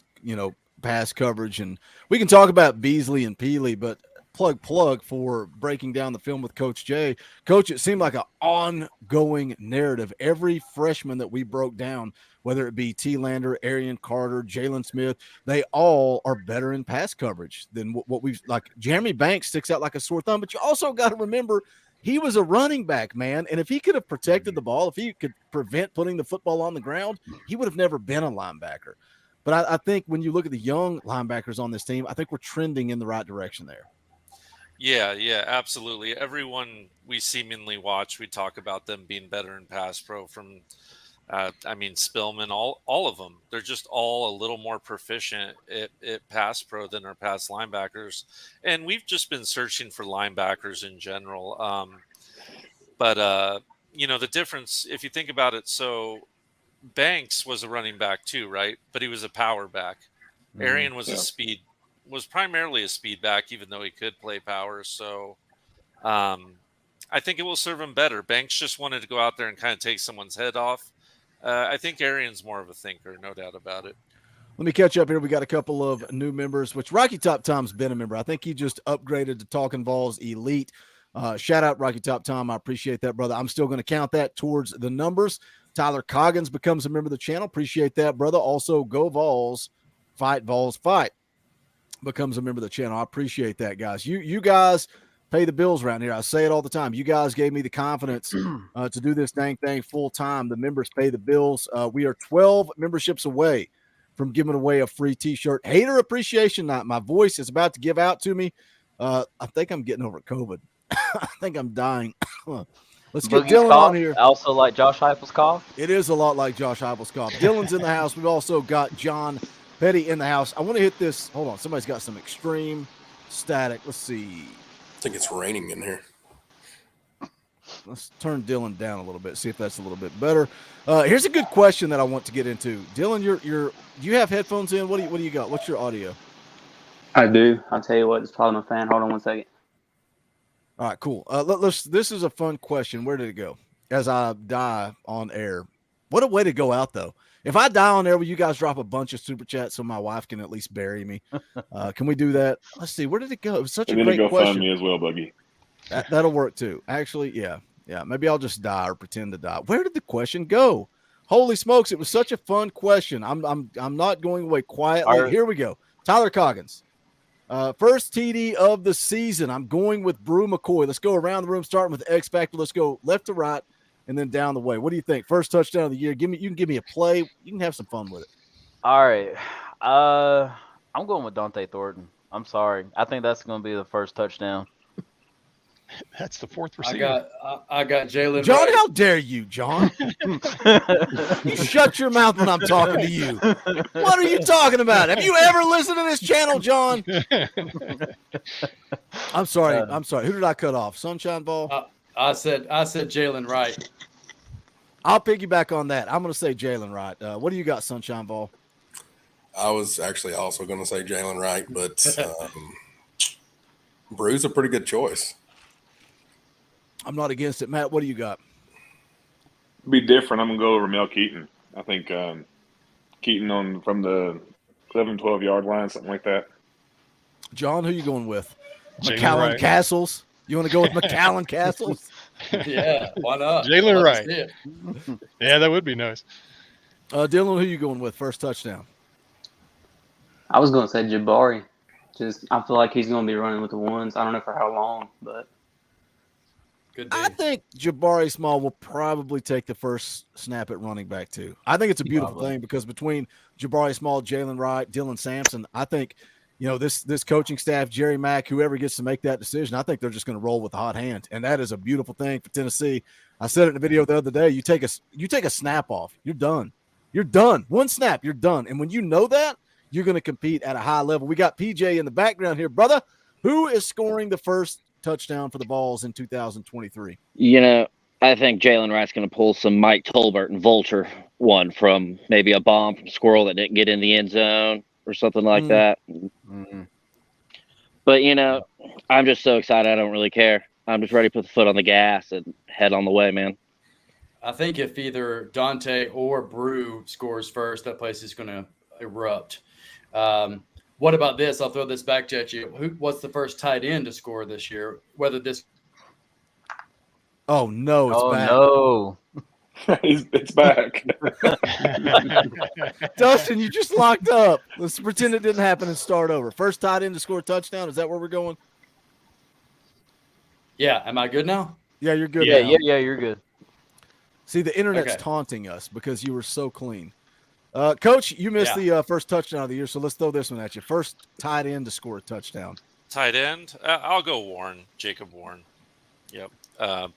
pass coverage, and we can talk about Beasley and Peely, but plug for breaking down the film with Coach Jay. Coach, it seemed like an ongoing narrative. Every freshman that we broke down, whether it be T. Lander, Arian Carter, Jalen Smith, they all are better in pass coverage than what we've – like Jeremy Banks sticks out like a sore thumb, but you also got to remember he was a running back, man, and if he could have protected the ball, if he could prevent putting the football on the ground, he would have never been a linebacker. But I think when you look at the young linebackers on this team, I think we're trending in the right direction there. Yeah, absolutely. Everyone we seemingly watch, we talk about them being better in pass pro from, Spillman, all of them. They're just all a little more proficient at pass pro than our pass linebackers. And we've just been searching for linebackers in general. The difference, if you think about it, so Banks was a running back too, right? But he was a power back. Arian was was primarily a speed back, even though he could play power. So I think it will serve him better. Banks just wanted to go out there and kind of take someone's head off. I think Arian's more of a thinker, no doubt about it. Let me catch up here. We got a couple of new members, which Rocky Top Tom's been a member. I think he just upgraded to Talkin VAWLS Elite. Shout out Rocky Top Tom. I appreciate that, brother. I'm still going to count that towards the numbers. Tyler Coggins becomes a member of the channel. Appreciate that, brother. Also, Go Vols, Fight Vols, Fight becomes a member of the channel. I appreciate that, guys. You guys pay the bills around here. I say it all the time. You guys gave me the confidence to do this dang thing full time. The members pay the bills. We are 12 memberships away from giving away a free T-shirt. Hater Appreciation Night. My voice is about to give out to me. I think I'm getting over COVID. I think I'm dying. Let's get Dylan cough, on here. Also like Josh Heupel's cough. It is a lot like Josh Heupel's cough. Dylan's in the house. We've also got John Petty in the house. I want to hit this. Hold on. Somebody's got some extreme static. Let's see. I think it's raining in here. Let's turn Dylan down a little bit, see if that's a little bit better. Here's a good question that I want to get into. Dylan, do you have headphones in? What do you got? What's your audio? I do. I'll tell you what, it's probably my fan. Hold on 1 second. All right, cool. This is a fun question. Where did it go? As I die on air. What a way to go out, though. If I die on air, will you guys drop a bunch of super chats so my wife can at least bury me? Can we do that? Let's see. Where did it go? It was such a great go question. Fund me as well, Buggy. That'll work too. Actually, yeah. Maybe I'll just die or pretend to die. Where did the question go? Holy smokes! It was such a fun question. I'm not going away quietly. Here we go. Tyler Coggins, first TD of the season. I'm going with Brew McCoy. Let's go around the room, starting with X Factor. Let's go left to right and then down the way. What do you think? First touchdown of the year. You can give me a play. You can have some fun with it. All right. I'm going with Dante Thornton. I'm sorry. I think that's going to be the first touchdown. That's the fourth receiver. I got Jalen. John, Wright. how dare you, John? You shut your mouth when I'm talking to you. What are you talking about? Have you ever listened to this channel, John? I'm sorry. Who did I cut off? Sunshine Ball? I said Jalen Wright. I'll piggyback on that. I'm going to say Jalen Wright. What do you got, Sunshine Ball? I was actually also going to say Jalen Wright, but Brew's a pretty good choice. I'm not against it. Matt, what do you got? Be different. I'm going to go over Mel Keaton. I think Keaton from the 11, 12-yard line, something like that. John, who you going with? Jalen McAllen Wright. Castles? You want to go with McAllen Castles? Yeah, why not? Jalen Love to Wright. see it. Yeah, that would be nice. Dylan, who you going with? First touchdown. I was going to say Jabari. I feel like he's going to be running with the ones. I don't know for how long, but Good I think Jabari Small will probably take the first snap at running back too. I think it's a beautiful thing because between Jabari Small, Jalen Wright, Dylan Sampson, I think this coaching staff, Jerry Mack, whoever gets to make that decision, I think they're just going to roll with a hot hand, and that is a beautiful thing for Tennessee. I said it in the video the other day. You take a snap off, you're done. You're done. One snap, you're done. And when you know that, you're going to compete at a high level. We got PJ in the background here, brother. Who is scoring the first touchdown for the Vols in 2023? I think Jalen Wright's going to pull some Mike Tolbert and Vulture one from maybe a bomb from Squirrel that didn't get in the end zone or something like that. Mm-hmm. But, I'm just so excited. I don't really care. I'm just ready to put the foot on the gas and head on the way, man. I think if either Dante or Brew scores first, that place is going to erupt. What about this? I'll throw this back at you. What's the first tight end to score this year? Whether this. Oh no! It's back. No. It's back. Dustin, you just locked up. Let's pretend it didn't happen and start over. First tight end to score a touchdown. Is that where we're going? Yeah. Am I good now? Yeah, you're good. Yeah, now. yeah, you're good. See, the internet's taunting us because you were so clean. Coach, you missed the first touchdown of the year, so let's throw this one at you. First tight end to score a touchdown. Tight end? I'll go Warren, Jacob Warren. Yep.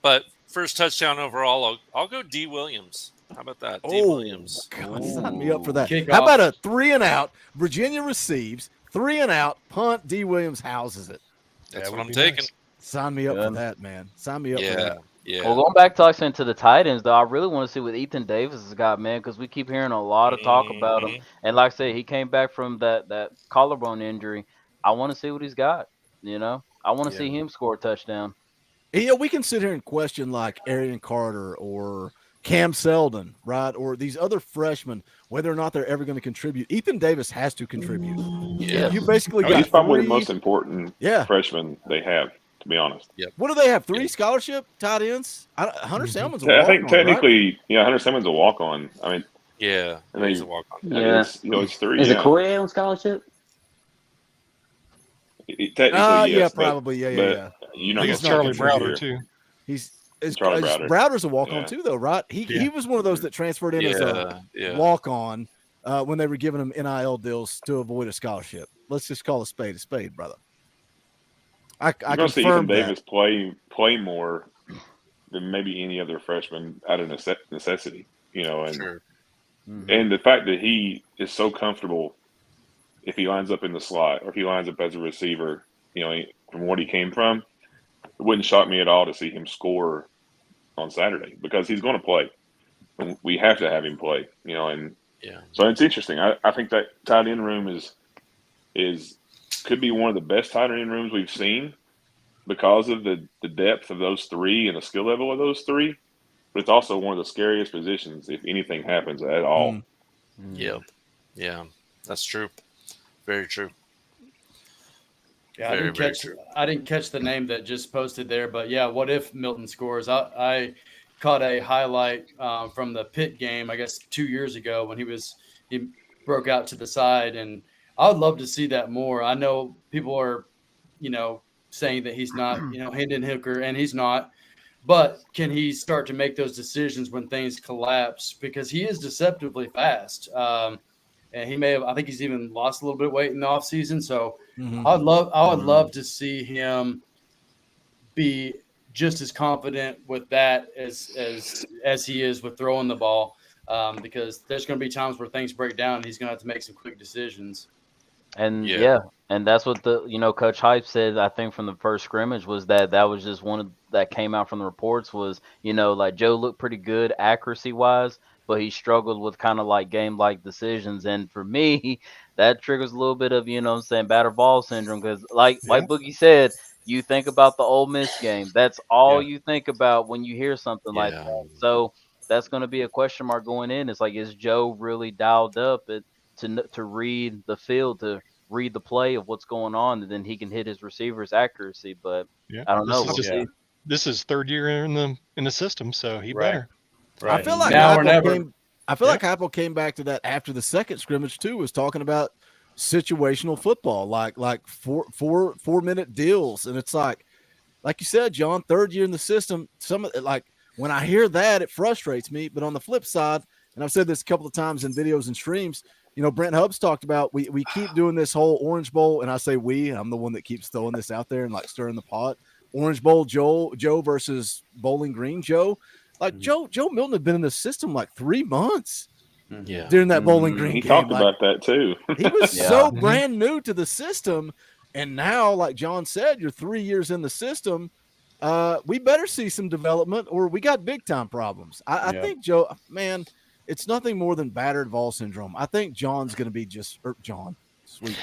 But first touchdown overall, I'll go D. Williams. How about that? D. Williams. God, sign me up for that. Kick How off. about a 3-and-out? Virginia receives, 3-and-out, punt, D. Williams houses it. That's That what would I'm be taking. nice. Sign me up for that, man. Sign me up for Yeah. that. Yeah. Well, going back to the tight ends, though, I really want to see what Ethan Davis has got, man, because we keep hearing a lot of talk about him. And like I said, he came back from that collarbone injury. I want to see what he's got. I want to see him score a touchdown. We can sit here and question like Arian Carter or Cam Seldon, right? Or these other freshmen, whether or not they're ever going to contribute. Ethan Davis has to contribute. Yeah. You basically got He's probably three. the most important freshman they have, to be honest. What do they have? 3 scholarship tight ends? Hunter Salmon's a I walk-on, think technically, right? Hunter Simmons a walk-on. I mean, Yeah. and He's then, a walk-on. Yeah. it's 3. Is it Corey on scholarship? Technically, yes. probably. Yeah. You know, I think it's Charlie Browder, too. Charlie Browder. Browder's a walk-on too, though, right? He was one of those that transferred in as a walk-on when they were giving him NIL deals to avoid a scholarship. Let's just call a spade, brother. I You're going to see confirm Ethan that. Davis play more than maybe any other freshman out of necessity, and Sure. and the fact that he is so comfortable if he lines up in the slot or if he lines up as a receiver from what he came from, it wouldn't shock me at all to see him score on Saturday because he's going to play. And we have to have him play, and Yeah. so it's interesting. I think that tight end room is could be one of the best tight end rooms we've seen because of the depth of those three and the skill level of those three. But it's also one of the scariest positions if anything happens at all. Yeah. Yeah. That's true. Very true. Yeah, Very, very true. I didn't catch the name that just posted there, but yeah, what if Milton scores? I caught a highlight from the Pitt game, I guess 2 years ago when he broke out to the side, and I would love to see that more. I know people are, saying that he's not, Hendon Hooker, and he's not. But can he start to make those decisions when things collapse? Because he is deceptively fast. And he may have, I think he's even lost a little bit of weight in the offseason. So I would love to see him be just as confident with that as he is with throwing the ball. Because there's going to be times where things break down and he's going to have to make some quick decisions. And and that's what the Coach Hype said. I think from the first scrimmage was that was just one of that came out from the reports was like Joe looked pretty good accuracy wise, but he struggled with kind of like game like decisions. And for me, that triggers a little bit of battered ball syndrome because like Boogie said, you think about the Ole Miss game. That's all you think about when you hear something like that. So that's going to be a question mark going in. It's like, is Joe really dialed up to read the field, to read the play of what's going on, and then he can hit his receivers' accuracy. But I don't know. We'll see. This is third year in the system, so he better. Right. I feel like Heupel came back to that after the second scrimmage too. Was talking about situational football, like 4-minute deals, and it's like you said, John, third year in the system. When I hear that, it frustrates me. But on the flip side, and I've said this a couple of times in videos and streams, Brent Hubbs talked about we keep doing this whole Orange Bowl, and I say I'm the one that keeps throwing this out there and like stirring the pot. Orange Bowl Joe versus Bowling Green Joe. Like Joe Milton had been in the system like 3 months during that Bowling Green he game. Talked about that too. He was so brand new to the system, and now, like John said, you're 3 years in the system. We better see some development, or we got big time problems. I think Joe, man, it's nothing more than battered Vol syndrome. I think John's going to be John. Sweet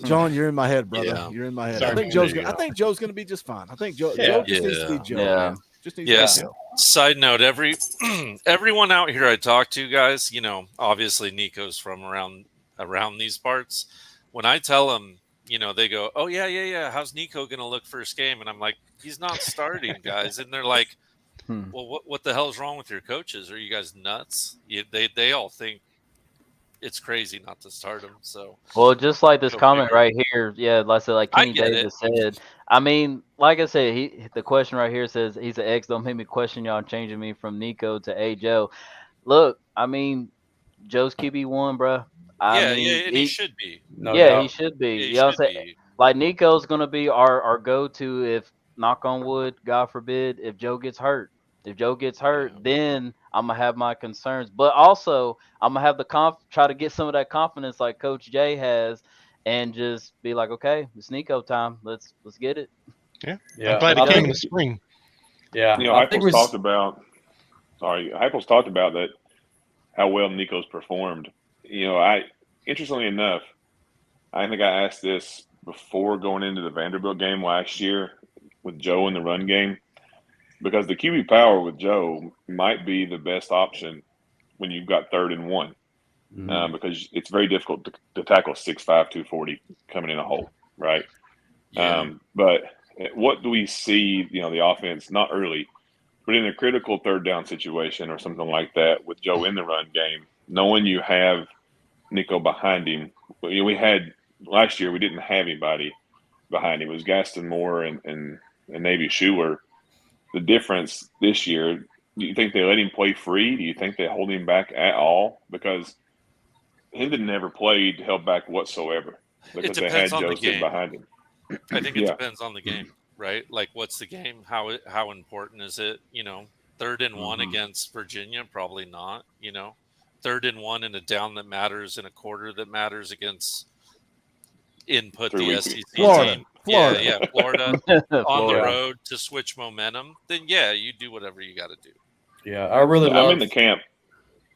John, you're in my head, brother. Yeah. You're in my head. Sorry, I think Joe's going to be just fine. I think Joe just needs to be Joe. Man. Just needs to be Joe. Side note: everyone out here I talk to, guys, obviously Nico's from around these parts. When I tell them, they go, "Oh yeah. How's Nico going to look first game?" And I'm like, "He's not starting, guys." And they're like, "Well, what the hell is wrong with your coaches? Are you guys nuts?" They all think it's crazy not to start him. So just like this comment right here, like Kenny Davis said. I mean, like I said, the question right here says he's an ex. Don't make me question y'all changing me from Nico to A Joe. Look, I mean, Joe's QB1, bro. And he should be. He should be. You know what I'm saying? Like Nico's gonna be our go-to if, knock on wood, God forbid, if Joe gets hurt. If Joe gets hurt, then I'm gonna have my concerns. But also, I'm gonna have try to get some of that confidence like Coach Jay has, and just be like, okay, it's Nico time. Let's get it. Yeah. I'm glad he came in the spring. Yeah. Heupel's talked about that, how well Nico's performed. Interestingly enough, I think I asked this before going into the Vanderbilt game last year with Joe in the run game. Because the QB power with Joe might be the best option when you've got 3rd and 1, because it's very difficult to tackle 6'5", 240 coming in a hole, right? Yeah. But what do we see, the offense, not early, but in a critical 3rd down situation or something like that with Joe in the run game, knowing you have Nico behind him. We had last year, we didn't have anybody behind him. It was Gaston Moore and Navy Schuler. The difference this year, do you think they let him play free? Do you think they hold him back at all? Because Hendon never played held back whatsoever because they had Joe sit behind him. I think it depends on the game, right? Like, what's the game? How important is it? 3rd and 1 against Virginia, probably not. 3rd and 1 in a down that matters, in a quarter that matters against input 3 the weeks. SEC Florida. team. Florida. Yeah, Florida on the Florida. road to switch momentum, then yeah, you do whatever you got to do. Yeah, I really I'm love. in the camp.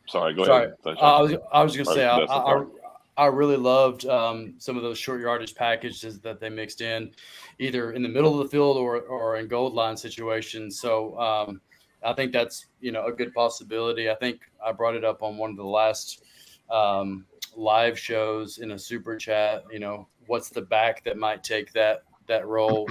Sorry, go Sorry, ahead. Sunshine. I was gonna Or say Dustin, sorry. I really loved some of those short yardage packages that they mixed in, either in the middle of the field or in goal line situations. So I think that's a good possibility. I think I brought it up on one of the last live shows in a super chat. What's the back that might take that role?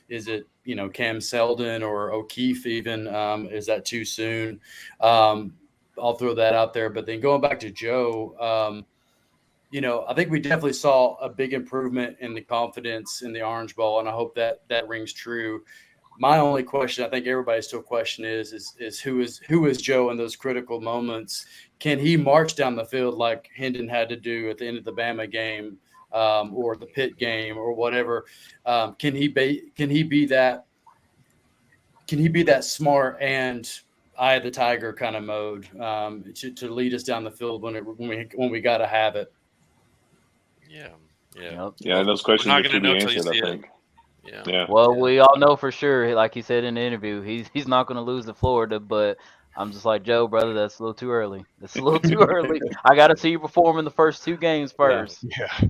Is it Cam Seldon or O'Keefe even? Is that too soon? I'll throw that out there. But then going back to Joe, I think we definitely saw a big improvement in the confidence in the Orange Bowl, and I hope that rings true. My only question, I think everybody's still question is who is Joe in those critical moments? Can he march down the field like Hendon had to do at the end of the Bama game or the Pitt game or whatever? Can he be that smart and eye of the tiger kind of mode to lead us down the field when we got to have it? Yeah. Yeah, those questions are to be answered, I think. Yeah. Well, we all know for sure, like he said in the interview, he's not going to lose to Florida. But I'm just like, Joe, brother, that's a little too early. That's a little too early. I got to see you perform in the first 2 games first. Yeah.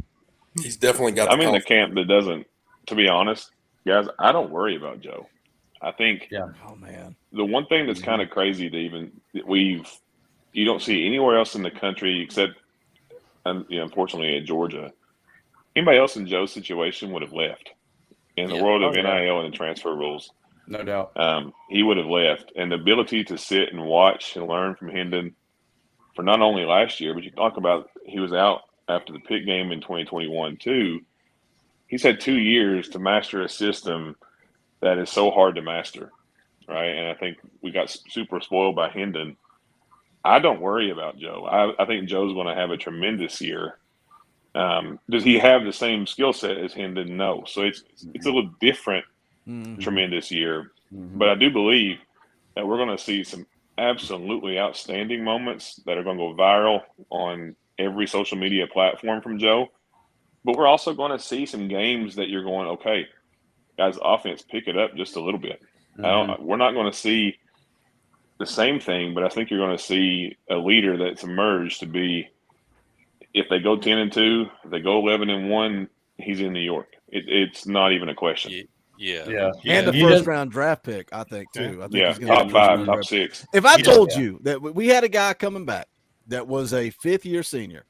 He's definitely got. I'm in the camp that doesn't. To be honest, guys, I don't worry about Joe. I think. Yeah. Oh man. The one thing that's kind of crazy you don't see anywhere else in the country except, unfortunately at Georgia. Anybody else in Joe's situation would have left. In the world of NIL and the transfer rules, no doubt, he would have left. And the ability to sit and watch and learn from Hendon for not only last year, but you talk about he was out after the Pitt game in 2021 too. He's had 2 years to master a system that is so hard to master, right? And I think we got super spoiled by Hendon. I don't worry about Joe. I think Joe's going to have a tremendous year. Does he have the same skill set as Hendon? No. So it's a little different, tremendous year. But I do believe that we're going to see some absolutely outstanding moments that are going to go viral on every social media platform from Joe. But we're also going to see some games that you're going, okay, guys, offense, pick it up just a little bit. We're not going to see the same thing, but I think you're going to see a leader that's emerged to be, if they go 10-2, if they go 11-1, he's in New York. It's not even a question. Yeah. And a first-round draft pick, I think, too. I think he's gonna top be 5, top 6. If I told you that we had a guy coming back that was a 5th-year senior,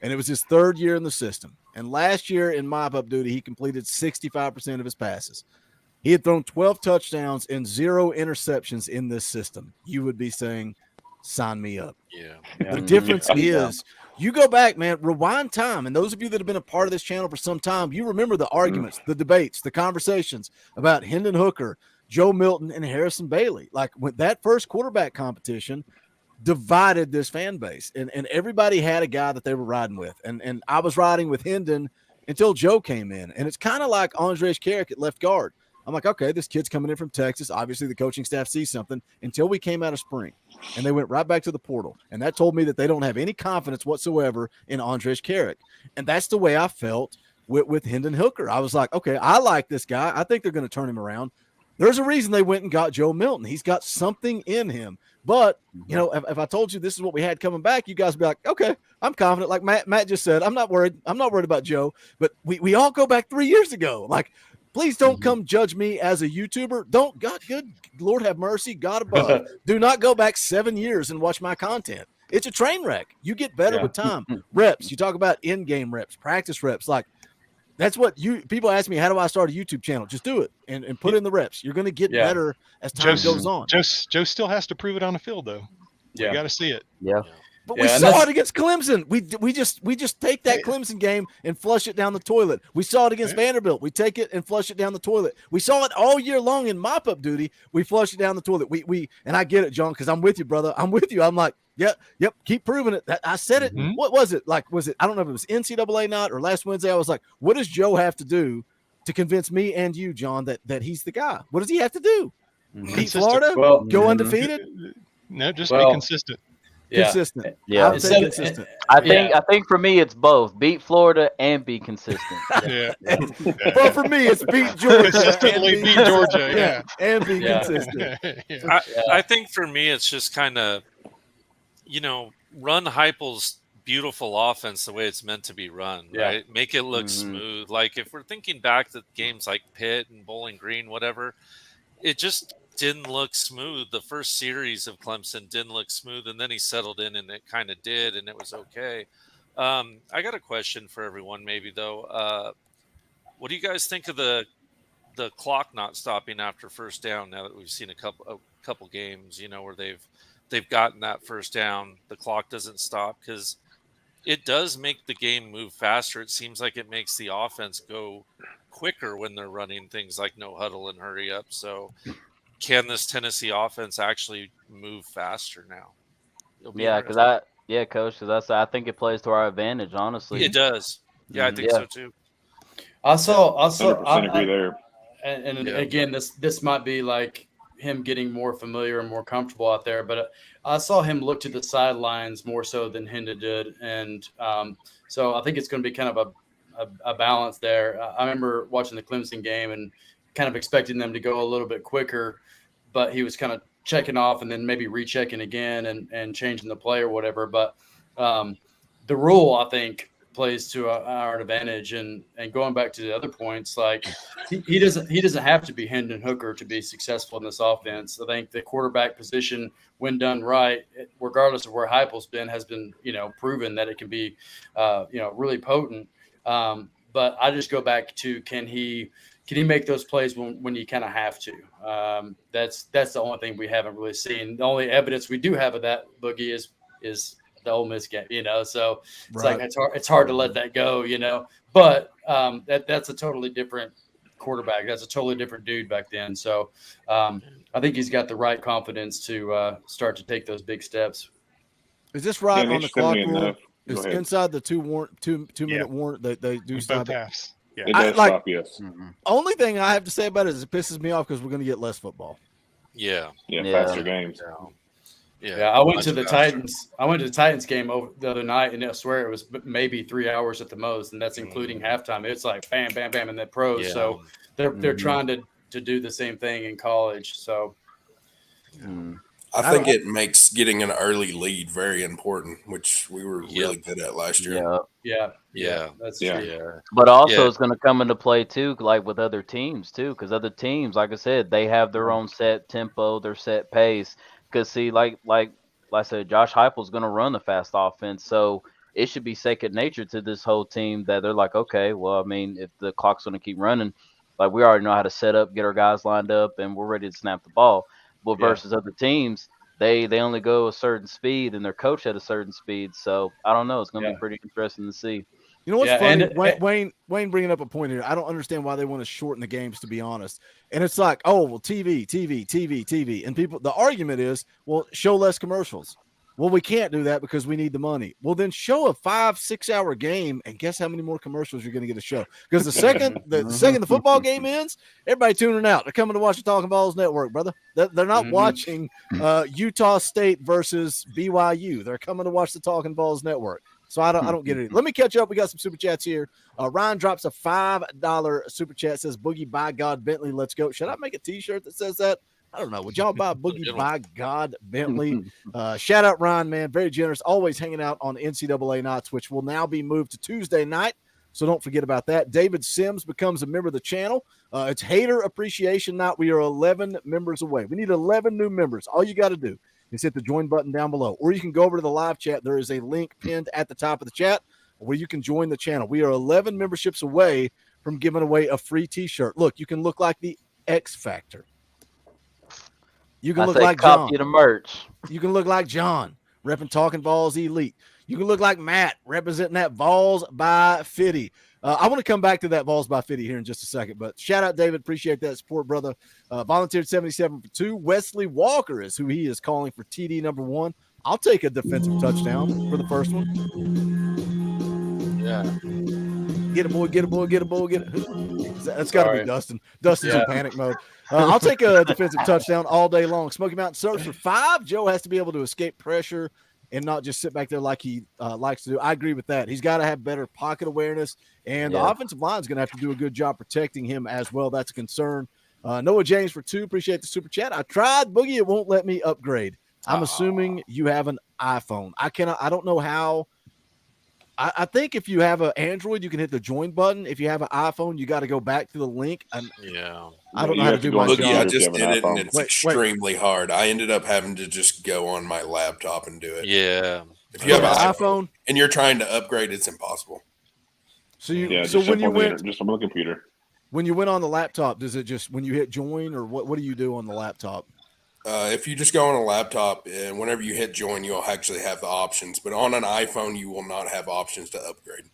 and it was his 3rd year in the system, and last year in mop-up duty, he completed 65% of his passes. He had thrown 12 touchdowns and 0 interceptions in this system. You would be saying, sign me up. Yeah. The difference is you go back, man, rewind time. And those of you that have been a part of this channel for some time, you remember the arguments, the debates, the conversations about Hendon Hooker, Joe Milton, and Harrison Bailey. Like when that first quarterback competition divided this fan base, and everybody had a guy that they were riding with. And I was riding with Hendon until Joe came in. And it's kind of like Andrej Karic at left guard. I'm like, okay, this kid's coming in from Texas. Obviously, the coaching staff sees something until we came out of spring, and they went right back to the portal. And that told me that they don't have any confidence whatsoever in Andrej Karic. And that's the way I felt with Hendon Hooker. I was like, okay, I like this guy. I think they're going to turn him around. There's a reason they went and got Joe Milton. He's got something in him. But, if I told you this is what we had coming back, you guys would be like, okay, I'm confident. Like Matt just said, I'm not worried. I'm not worried about Joe. But we all go back 3 years ago. Like, please don't come judge me as a YouTuber. Don't, God, good Lord have mercy, God above. Do not go back 7 years and watch my content. It's a train wreck. You get better with time. Reps. You talk about in-game reps, practice reps. Like, that's what people ask me, how do I start a YouTube channel? Just do it and put in the reps. You're going to get better as time goes on. Joe still has to prove it on the field, though. You got to see it. Yeah. But we saw it against Clemson. We just take that Clemson game and flush it down the toilet. We saw it against Vanderbilt. We take it and flush it down the toilet. We saw it all year long in mop-up duty. We flush it down the toilet. And I get it, John, because I'm with you, brother. I'm with you. I'm like, yep, keep proving it. I said it. What was it? Like, I don't know if it was NCAA night or last Wednesday. I was like, what does Joe have to do to convince me and you, John, that he's the guy? What does he have to do? Beat Florida? Go undefeated? No, just be consistent. Yeah. Consistent. Yeah. I would say consistent. I think for me it's both. Beat Florida and be consistent. Yeah. Well, for me, it's beat Georgia. Consistently and be beat Georgia. Yeah. And be Yeah. consistent. I think for me, it's just kind of, run Heupel's beautiful offense the way it's meant to be run, Yeah. right? Make it look smooth. Like if we're thinking back to games like Pitt and Bowling Green, whatever, it just didn't look smooth. The first series of Clemson didn't look smooth, and then he settled in, and it kind of did, and it was okay. I got a question for everyone, maybe though. What do you guys think of the clock not stopping after first down? Now that we've seen a couple games, where they've gotten that first down, the clock doesn't stop, because it does make the game move faster. It seems like it makes the offense go quicker when they're running things like no huddle and hurry up. So can this Tennessee offense actually move faster now? Yeah, coach, because I think it plays to our advantage. Honestly, it does. Yeah, I think so too. I saw. 100% agree there. And again, this might be like him getting more familiar and more comfortable out there, but I saw him look to the sidelines more so than Hinda did, and so I think it's going to be kind of a balance there. I remember watching the Clemson game and kind of expecting them to go a little bit quicker, but he was kind of checking off and then maybe rechecking again and changing the play or whatever. But the rule, I think, plays to our advantage. And going back to the other points, like he doesn't have to be Hendon Hooker to be successful in this offense. I think the quarterback position, when done right, regardless of where Heupel's been, has been proven that it can be really potent. But I just go back to can he make those plays when you kind of have to? That's the only thing we haven't really seen. The only evidence we do have of that, Boogie, is the Ole Miss game. So it's like it's hard to let that go. But that's a totally different quarterback. That's a totally different dude back then. So I think he's got the right confidence to start to take those big steps. Is this right on the clock rule? It's ahead. inside the 2-minute warrant. They do stop both halves. Yeah. It does stop, yes. Only thing I have to say about it is it pisses me off because we're going to get less football. Yeah. Faster games. Yeah, I went to the Titans. I went to the Titans game the other night, and I swear it was maybe 3 hours at the most, and that's including halftime. It's like bam, bam, bam, and the pros. Yeah. So they're trying to do the same thing in college. So I think it makes getting an early lead very important, which we were really good at last year. Yeah, that's true. Yeah. But also it's going to come into play too, like with other teams too, because other teams, like I said, they have their own set tempo, their set pace. Because see, like I said, Josh Heupel's going to run the fast offense, so it should be second nature to this whole team that they're like, okay, well, I mean, if the clock's going to keep running, like we already know how to set up, get our guys lined up, and we're ready to snap the ball. But versus other teams, they only go a certain speed, and they're coached at a certain speed. So I don't know. It's going to be pretty interesting to see. You know what's funny? Wayne bringing up a point here. I don't understand why they want to shorten the games, to be honest. And it's like, oh, well, TV. And the argument is, well, show less commercials. Well, we can't do that because we need the money. Well, then show a 5-6 hour game, and guess how many more commercials you're going to get to show? Because the second the football game ends, everybody tuning out. They're coming to watch the Talkin VAWLS network, brother. They're not watching Utah State versus BYU. They're coming to watch the Talkin VAWLS network. So I don't get it. Let me catch up. We got some super chats here. Ryan drops a $5 super chat. Says Boogie by God Bentley. Let's go. Should I make a T-shirt that says that? I don't know. Would y'all buy Boogie by God Bentley? Shout out Ryan, man. Very generous. Always hanging out on NCAA nights, which will now be moved to Tuesday night. So don't forget about that. David Sims becomes a member of the channel. It's Hater Appreciation Night. We are 11 members away. We need 11 new members. All you got to do is hit the join button down below, or you can go over to the live chat. There is a link pinned at the top of the chat where you can join the channel. We are 11 memberships away from giving away a free T-shirt. Look, you can look like the X Factor. You can look like John. The merch. You can look like John, repping Talkin VAWLS Elite. You can look like Matt, representing that VAWLS by Fitty. I want to come back to that VAWLS by Fitty here in just a second, but shout out, David. Appreciate that support, brother. Volunteered 77 for 2. Wesley Walker is who he is calling for TD number 1. I'll take a defensive touchdown for the first one. Yeah. Get it, boy. Get it, boy. Get it, boy. Get it. That's got to be Dustin. Dustin's in panic mode. I'll take a defensive touchdown all day long. Smoky Mountain serves for 5. Joe has to be able to escape pressure and not just sit back there like he likes to do. I agree with that. He's got to have better pocket awareness, and the offensive line is going to have to do a good job protecting him as well. That's a concern. Noah James for 2. Appreciate the super chat. I tried, Boogie. It won't let me upgrade. I'm assuming you have an iPhone. I don't know how. I think if you have an Android, you can hit the join button. If you have an iPhone, you got to go back to the link. Yeah. I don't know how to do my Boogie, job. I just did it, and it's extremely hard. I ended up having to just go on my laptop and do it. Yeah. If you have an iPhone and you're trying to upgrade, it's impossible. So you Yeah, so just when you went just on the computer. when you went on the laptop, does it just when you hit join, or what do you do on the laptop? If you just go on a laptop and whenever you hit join, you'll actually have the options. But on an iPhone, you will not have options to upgrade.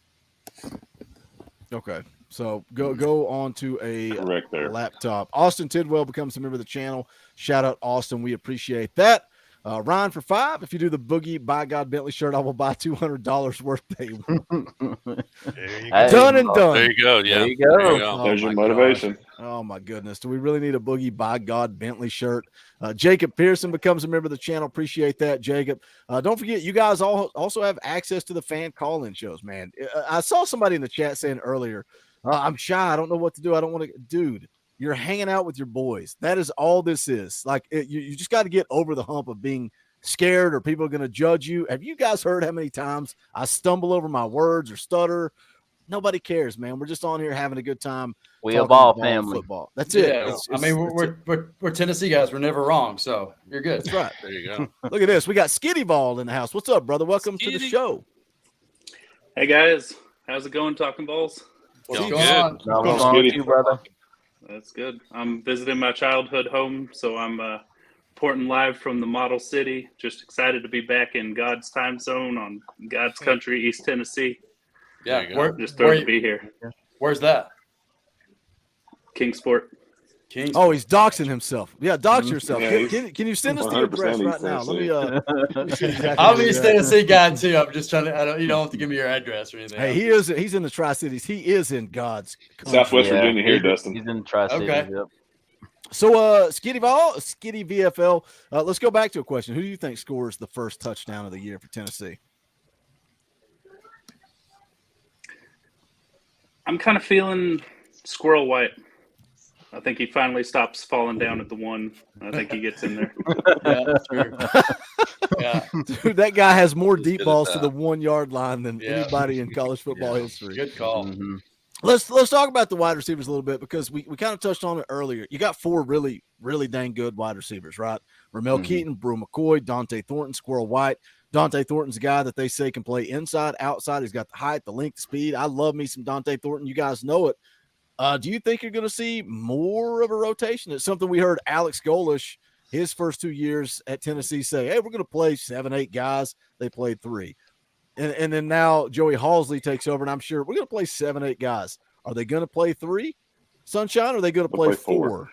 Okay. So go on to a Correct there. laptop. Austin Tidwell becomes a member of the channel. Shout out, Austin. We appreciate that. Ryan for 5. If you do the Boogie by God Bentley shirt, I will buy $200 worth. There you Hey, Done and done. There you go. Yeah. There you go. There you go. Oh, There's your my motivation. gosh. Oh my goodness. Do we really need a Boogie by God Bentley shirt? Jacob Pearson becomes a member of the channel. Appreciate that, Jacob. Don't forget, you guys also have access to the fan call-in shows, man. I saw somebody in the chat saying earlier, I'm shy. I don't know what to do. I don't want to. Dude, you're hanging out with your boys. That is all this is. Like, you just got to get over the hump of being scared or people are going to judge you. Have you guys heard how many times I stumble over my words or stutter? Nobody cares, man. We're just on here having a good time. We a ball family. Football. That's it. Yeah, I mean, we're Tennessee guys. We're never wrong, so you're good. That's right. There you go. Look at this. We got Skitty Ball in the house. What's up, brother? Welcome to the show. Hey guys, how's it going, Talkin VAWLS? What's Going going good. on? No, what's wrong with you, brother? That's good. I'm visiting my childhood home, so I'm reporting live from the Model City. Just excited to be back in God's time zone on God's country, East Tennessee. Yeah, Just thrilled to be here. Where's that? Kingsport. Oh, he's doxing himself. Yeah, dox yourself. Yeah, can you send us the address 100% right now? Let me see exactly I'll where be a you're at. Tennessee guy too. I'm just trying to. You don't have to give me your address or anything. Hey, he's in the Tri-Cities. He is in God's country. Southwest Virginia here, Dustin. He's in the Tri-Cities. Okay. Yep. So, Skitty VFL. Let's go back to a question. Who do you think scores the first touchdown of the year for Tennessee? I'm kind of feeling Squirrel White. I think he finally stops falling down at the one. I think he gets in there. Yeah, true. Yeah, Dude, that guy has more deep good balls at to the 1 yard line than anybody in college football history. good call. Mm-hmm. Let's talk about the wide receivers a little bit because we kind of touched on it earlier. You got 4 really, really dang good wide receivers, right? Ramel Keaton, Brew McCoy, Dante Thornton, Squirrel White. Dante Thornton's a guy that they say can play inside, outside. He's got the height, the length, the speed. I love me some Dante Thornton. You guys know it. Do you think you're going to see more of a rotation? It's something we heard Alex Golish, his first 2 years at Tennessee, say, hey, we're going to play 7, 8 guys. They played 3. And then now Joey Halsley takes over, and I'm sure we're going to play 7, 8 guys. Are they going to play 3, Sunshine, or are they going to play 4?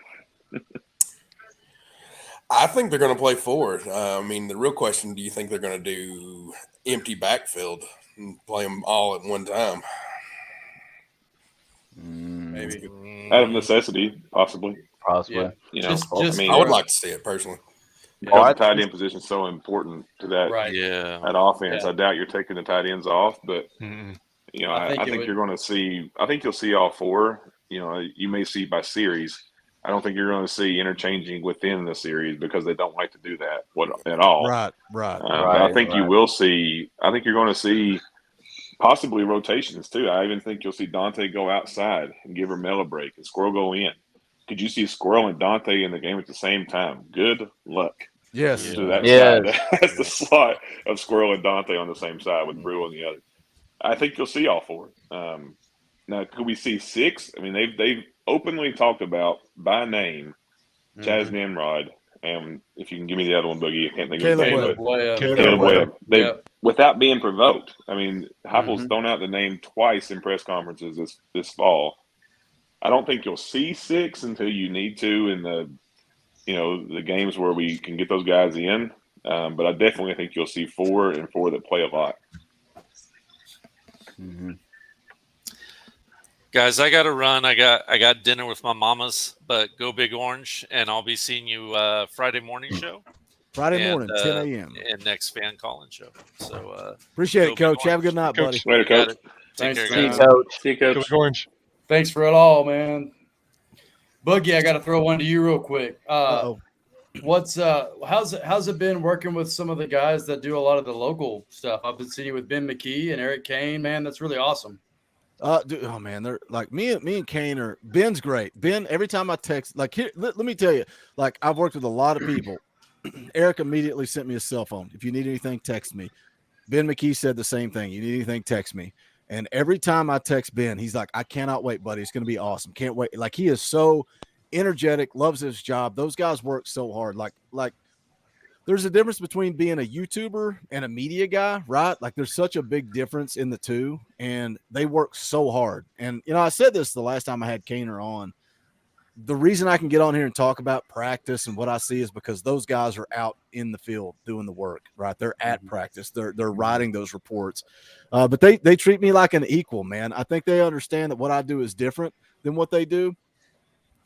I think they're going to play 4. I mean, the real question, do you think they're going to do empty backfield and play them all at one time? Maybe. Out of necessity, possibly. Possibly. Yeah. You know, Just I would like to see it personally. because the tight end position is so important to that Right. Yeah. that offense. Yeah. I doubt you're taking the tight ends off, but you know, I think you're going to see. I think you'll see all 4. You know, you may see by series. I don't think you're going to see interchanging within the series because they don't like to do that at all. Right. But I think you will see. I think you're going to see possibly rotations too. I even think you'll see Dante go outside and give Ramel a break and Squirrel go in. Could you see Squirrel and Dante in the game at the same time? Good luck. Yes. To that side. That's the slot of Squirrel and Dante on the same side with Brew on the other. I think you'll see all 4. Now, could we see 6? I mean, they've openly talked about by name Chaz Nimrod, and if you can give me the other one, Boogie, I can't think of his name. Caleb Webb. Without being provoked. I mean, Heupel's thrown out the name twice in press conferences this fall. I don't think you'll see 6 until you need to in the games where we can get those guys in. But I definitely think you'll see 4 and 4 that play a lot. Guys, I got to run. I got dinner with my mamas, but go Big Orange, and I'll be seeing you Friday morning show. Friday and, morning, 10 a.m. And next fan calling show. So appreciate go it, Coach. Big Have a good Orange. night, buddy. Later, Got Coach. it. Take Thanks, care, man. guys. See you, Coach. Go Big Orange. Thanks for it all, man. Boogie, I got to throw one to you real quick. How's it been working with some of the guys that do a lot of the local stuff? I've been seeing you with Ben McKee and Eric Kane, man. That's really awesome. Dude, oh man, they're like me and Kane are. Ben's great. Ben, every time I text, like here, let me tell you, like I've worked with a lot of people. Eric immediately sent me a cell phone. If you need anything, text me. Ben McKee said the same thing. You need anything, text me. And every time I text Ben, he's like, I cannot wait, buddy. It's going to be awesome. Can't wait. Like he is so energetic, loves his job. Those guys work so hard. Like there's a difference between being a YouTuber and a media guy, right? Like there's such a big difference in the two, and they work so hard. And, I said this the last time I had Kaner on. The reason I can get on here and talk about practice and what I see is because those guys are out in the field doing the work, right? They're at practice. They're writing those reports. But they treat me like an equal, man. I think they understand that what I do is different than what they do.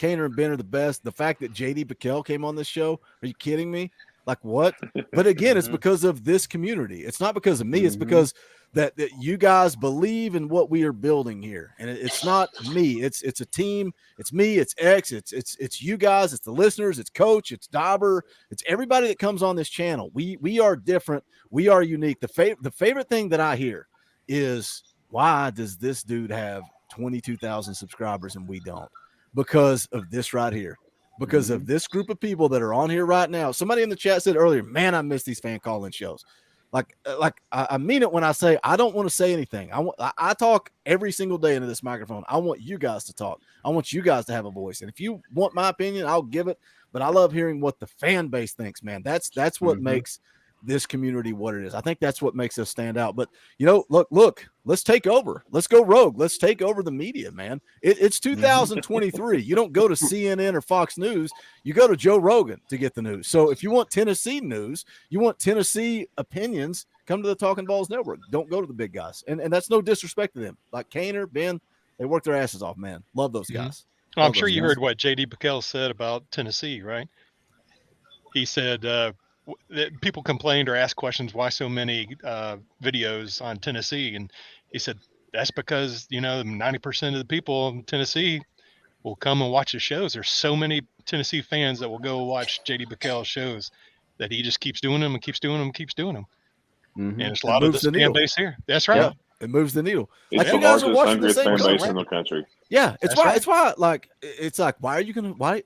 Kaner and Ben are the best. The fact that JD Bickel came on this show, are you kidding me? Like what? But again, it's because of this community. It's not because of me. It's because that you guys believe in what we are building here. And it's not me. It's a team. It's me. It's X. It's you guys. It's the listeners. It's Coach. It's Dauber. It's everybody that comes on this channel. We are different. We are unique. The favorite thing that I hear is, why does this dude have 22,000 subscribers and we don't? Because of this right here. Because of this group of people that are on here right now. Somebody in the chat said earlier, man, I miss these fan call-in shows. Like I mean it when I say I don't want to say anything. I talk every single day into this microphone. I want you guys to talk. I want you guys to have a voice. And if you want my opinion, I'll give it. But I love hearing what the fan base thinks, man. That's what makes this community what it is. I think that's what makes us stand out. But look, let's take over. Let's go rogue. Let's take over the media, man. It's 2023. You don't go to CNN or Fox News. You go to Joe Rogan to get the news. So if you want Tennessee news, you want Tennessee opinions, come to the Talkin VAWLS Network. Don't go to the big guys. And that's no disrespect to them. Like Kaner, Ben, they work their asses off, man. Love those guys. Well, I'm sure you heard what JD Bickel said about Tennessee, right? He said that people complained or asked questions, why so many videos on Tennessee? And he said, that's because, 90% of the people in Tennessee will come and watch the shows. There's so many Tennessee fans that will go watch JD Bickel's shows that he just keeps doing them and keeps doing them and keeps doing them. And it's a lot of this fan base here. That's right. Yeah, it moves the needle. It's like the you guys are largest, watching the hungriest same fan base show, in right? the country. Yeah, That's right. It's why why are you gonna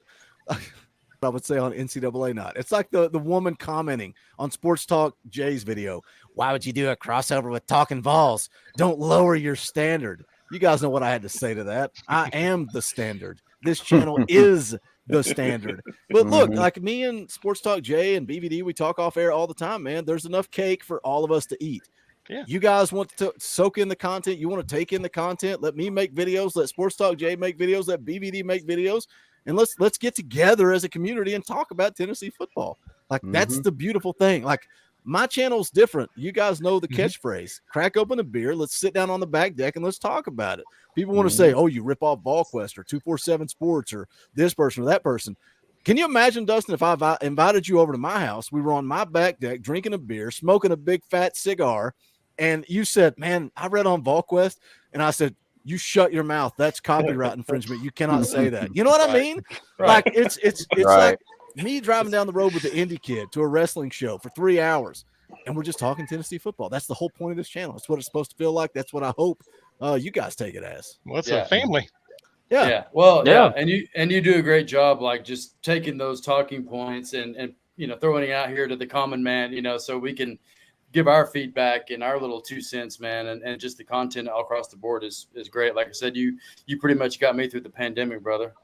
I would say on NCAA night. It's like the woman commenting on Sports Talk Jay's video. Why would you do a crossover with Talkin VAWLS? Don't lower your standard. You guys know what I had to say to that. I am the standard. This channel is the standard. But look, like me and Sports Talk Jay and BVD, we talk off air all the time, man. There's enough cake for all of us to eat. Yeah. You guys want to soak in the content. You want to take in the content. Let me make videos. Let Sports Talk Jay make videos. Let BVD make videos. And let's get together as a community and talk about Tennessee football. Like that's the beautiful thing. Like my channel's different. You guys know the catchphrase. Crack open a beer. Let's sit down on the back deck and let's talk about it. People want to say, oh, you rip off VolQuest or 247 Sports or this person or that person. Can you imagine, Dustin, if I invited you over to my house, we were on my back deck drinking a beer, smoking a big fat cigar, and you said, man, I read on VolQuest, and I said, you shut your mouth. That's copyright infringement. You cannot say that. You know what I mean? Like it's like me driving down the road with the indie kid to a wrestling show for 3 hours, and we're just talking Tennessee football. That's the whole point of this channel. That's what it's supposed to feel like. That's what I hope you guys take it as. Well, it's a family. Yeah. Well, yeah. And you do a great job, like just taking those talking points and throwing it out here to the common man, so we can give our feedback and our little 2 cents, man. And just the content all across the board is great. Like I said, you pretty much got me through the pandemic, brother.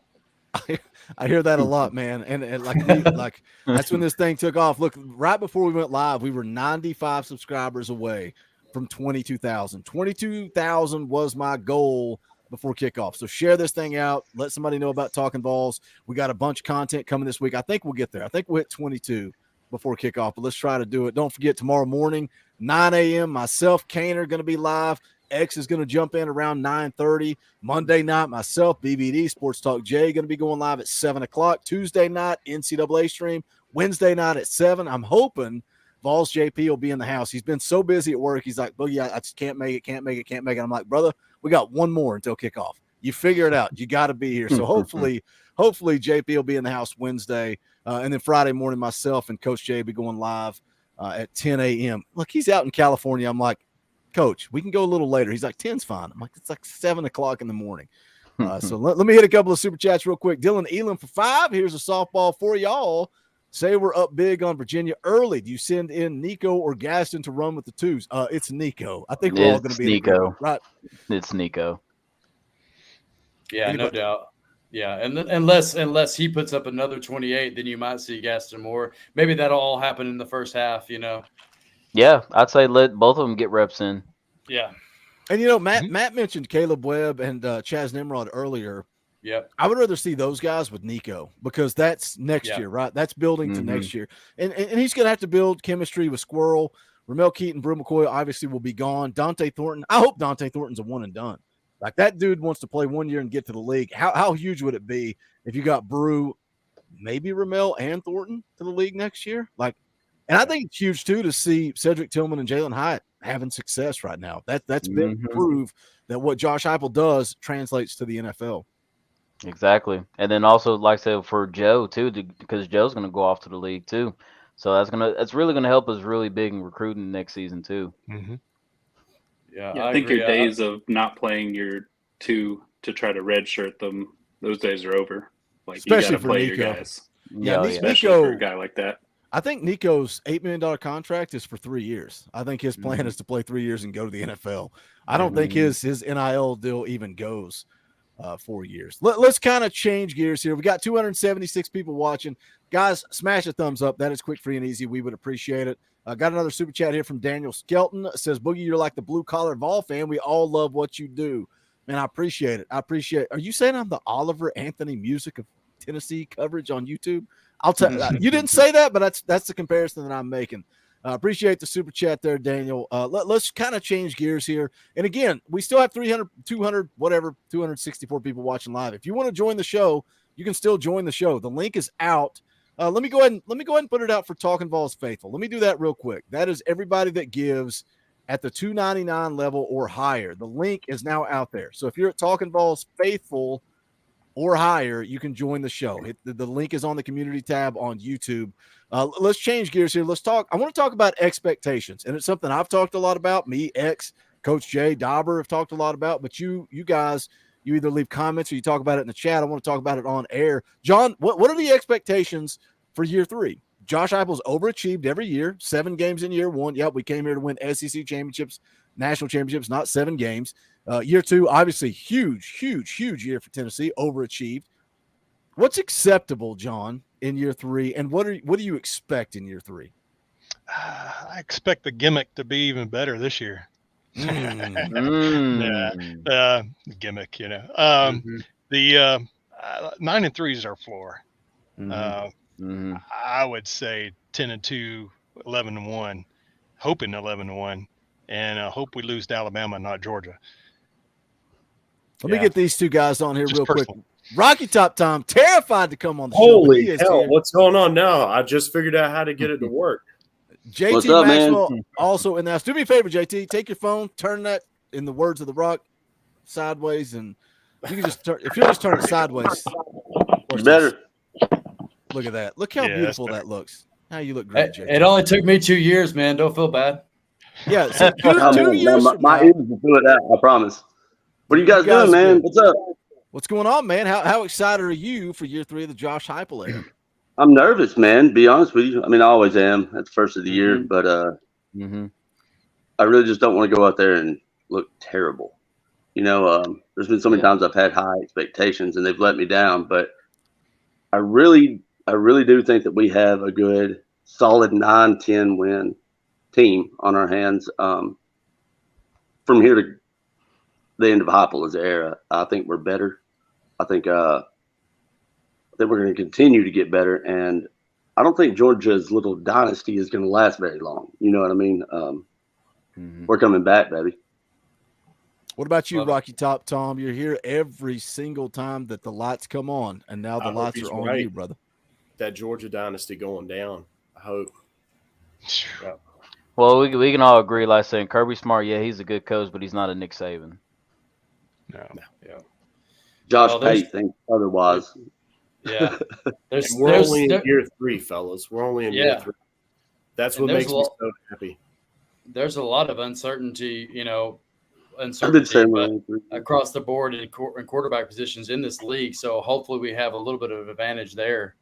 I hear that a lot, man. And like that's when this thing took off. Look, right before we went live, we were 95 subscribers away from 22,000. 22,000 was my goal before kickoff. So share this thing out. Let somebody know about Talkin VAWLS. We got a bunch of content coming this week. I think we'll get there. I think we'll hit 22 before kickoff, but let's try to do it. Don't forget, tomorrow morning, 9 a.m., myself, Kane, are going to be live. X is going to jump in around 9:30. Monday night, myself, BBD, Sports Talk Jay, going to be going live at 7 o'clock. Tuesday night, NCAA stream. Wednesday night at 7. I'm hoping Vols JP will be in the house. He's been so busy at work. He's like, Boogie, I just can't make it. I'm like, brother, we got one more until kickoff. You figure it out. You got to be here. So hopefully JP will be in the house Wednesday. And then Friday morning, myself and Coach Jay be going live at 10 a.m. Look, he's out in California. I'm like, Coach, we can go a little later. He's like, 10's fine. I'm like, it's like 7 o'clock in the morning. So let me hit a couple of super chats real quick. Dylan Elam for 5. Here's a softball for y'all. Say we're up big on Virginia early. Do you send in Nico or Gaston to run with the twos? It's Nico. I think we're all going to be Nico. Right? It's Nico. Yeah, no doubt. Yeah, and unless he puts up another 28, then you might see Gaston Moore. Maybe that'll all happen in the first half. Yeah, I'd say let both of them get reps in. Yeah. And Matt mentioned Caleb Webb and Chaz Nimrod earlier. Yeah, I would rather see those guys with Nico because that's next year, right? That's building to next year, and he's going to have to build chemistry with Squirrel. Ramel Keaton, Brew McCoy obviously will be gone. Dante Thornton, I hope Dante Thornton's a one and done. Like that dude wants to play 1 year and get to the league. How huge would it be if you got Brew, maybe Ramel and Thornton to the league next year? And I think it's huge too to see Cedric Tillman and Jalen Hyatt having success right now. That's been proof that what Josh Heupel does translates to the NFL. Exactly. And then also, like I said, for Joe too, because Joe's going to go off to the league too. So that's really going to help us really big in recruiting next season too. Yeah, I think your days of not playing your two to try to redshirt them, those days are over. Like especially you got to play Nico. your guys. Especially for a guy like that. I think Nico's $8 million contract is for 3 years. I think his plan is to play 3 years and go to the NFL. I don't think his NIL deal even goes 4 years. Let's kind of change gears here. We got 276 people watching. Guys, smash a thumbs up. That is quick, free, and easy. We would appreciate it. Got another super chat here from Daniel Skelton. It says, Boogie, you're like the blue-collar Vol fan. We all love what you do. Man, I appreciate it. Are you saying I'm the Oliver Anthony music of Tennessee coverage on YouTube? I'll tell you. You didn't say that, but that's the comparison that I'm making. Appreciate the super chat there, Daniel. Let's kind of change gears here. And again, we still have 264 people watching live. If you want to join the show, you can still join the show. The link is out. Let me go ahead and put it out for Talkin VAWLS Faithful. Let me do that real quick. That is everybody that gives at the $2.99 level or higher. The link is now out there. So if you're at Talkin VAWLS Faithful or higher, you can join the show. The link is on the community tab on YouTube. Let's change gears here. I want to talk about expectations, and it's something I've talked a lot about. Me, Coach Jay, Dauber have talked a lot about, but you guys, you either leave comments or you talk about it in the chat. I want to talk about it on air. John, what are the expectations for year 3? Josh Heupel's overachieved every year, 7 games in year 1. Yep, we came here to win SEC championships, national championships, not 7 games. Year 2, obviously huge year for Tennessee, overachieved. What's acceptable, John, in year 3, and what do you expect in year 3? I expect the gimmick to be even better this year. Gimmick, The 9-3 is our floor. I would say 10-2, 11-1, hoping 11-1, and hope we lose to Alabama, not Georgia. Let me get these two guys on here real quick. Rocky Top Tom, terrified to come on the show. Holy hell, what's going on now? I just figured out how to get it to work. JT What's up, Maxwell man? also in the house. Do me a favor, JT. Take your phone, turn that, in the words of The Rock, sideways, and you can just turn. If you just turn it sideways, better. Look at that. Look how beautiful that looks. How you look great, JT. It only took me 2 years, man. Don't feel bad. Yeah, so 2 years from my now, ears will feel it out, I promise. What are you guys doing, man? What's up? What's going on, man? How excited are you for year 3 of the Josh Heupel era? I'm nervous, man. Be honest with you. I mean, I always am at the first of the year, but I really just don't want to go out there and look terrible. There's been so many times I've had high expectations and they've let me down, but I really do think that we have a good, solid 9-10 win team on our hands from here to the end of Heupel's era. I think we're better. I think we're going to continue to get better, and I don't think Georgia's little dynasty is going to last very long. You know what I mean? We're coming back, baby. What about you, Rocky Top Tom? You're here every single time that the lights come on, and now the lights are on you, brother. that Georgia dynasty going down. I hope. Yeah. Well, we can all agree, like saying Kirby Smart, yeah, he's a good coach, but he's not a Nick Saban. No. Yeah. Josh Pate thinks otherwise. Yeah. We're only in year 3, fellas. We're only in year 3. That's what makes me so happy. There's a lot of uncertainty, across the board in quarterback positions in this league. So hopefully we have a little bit of advantage there.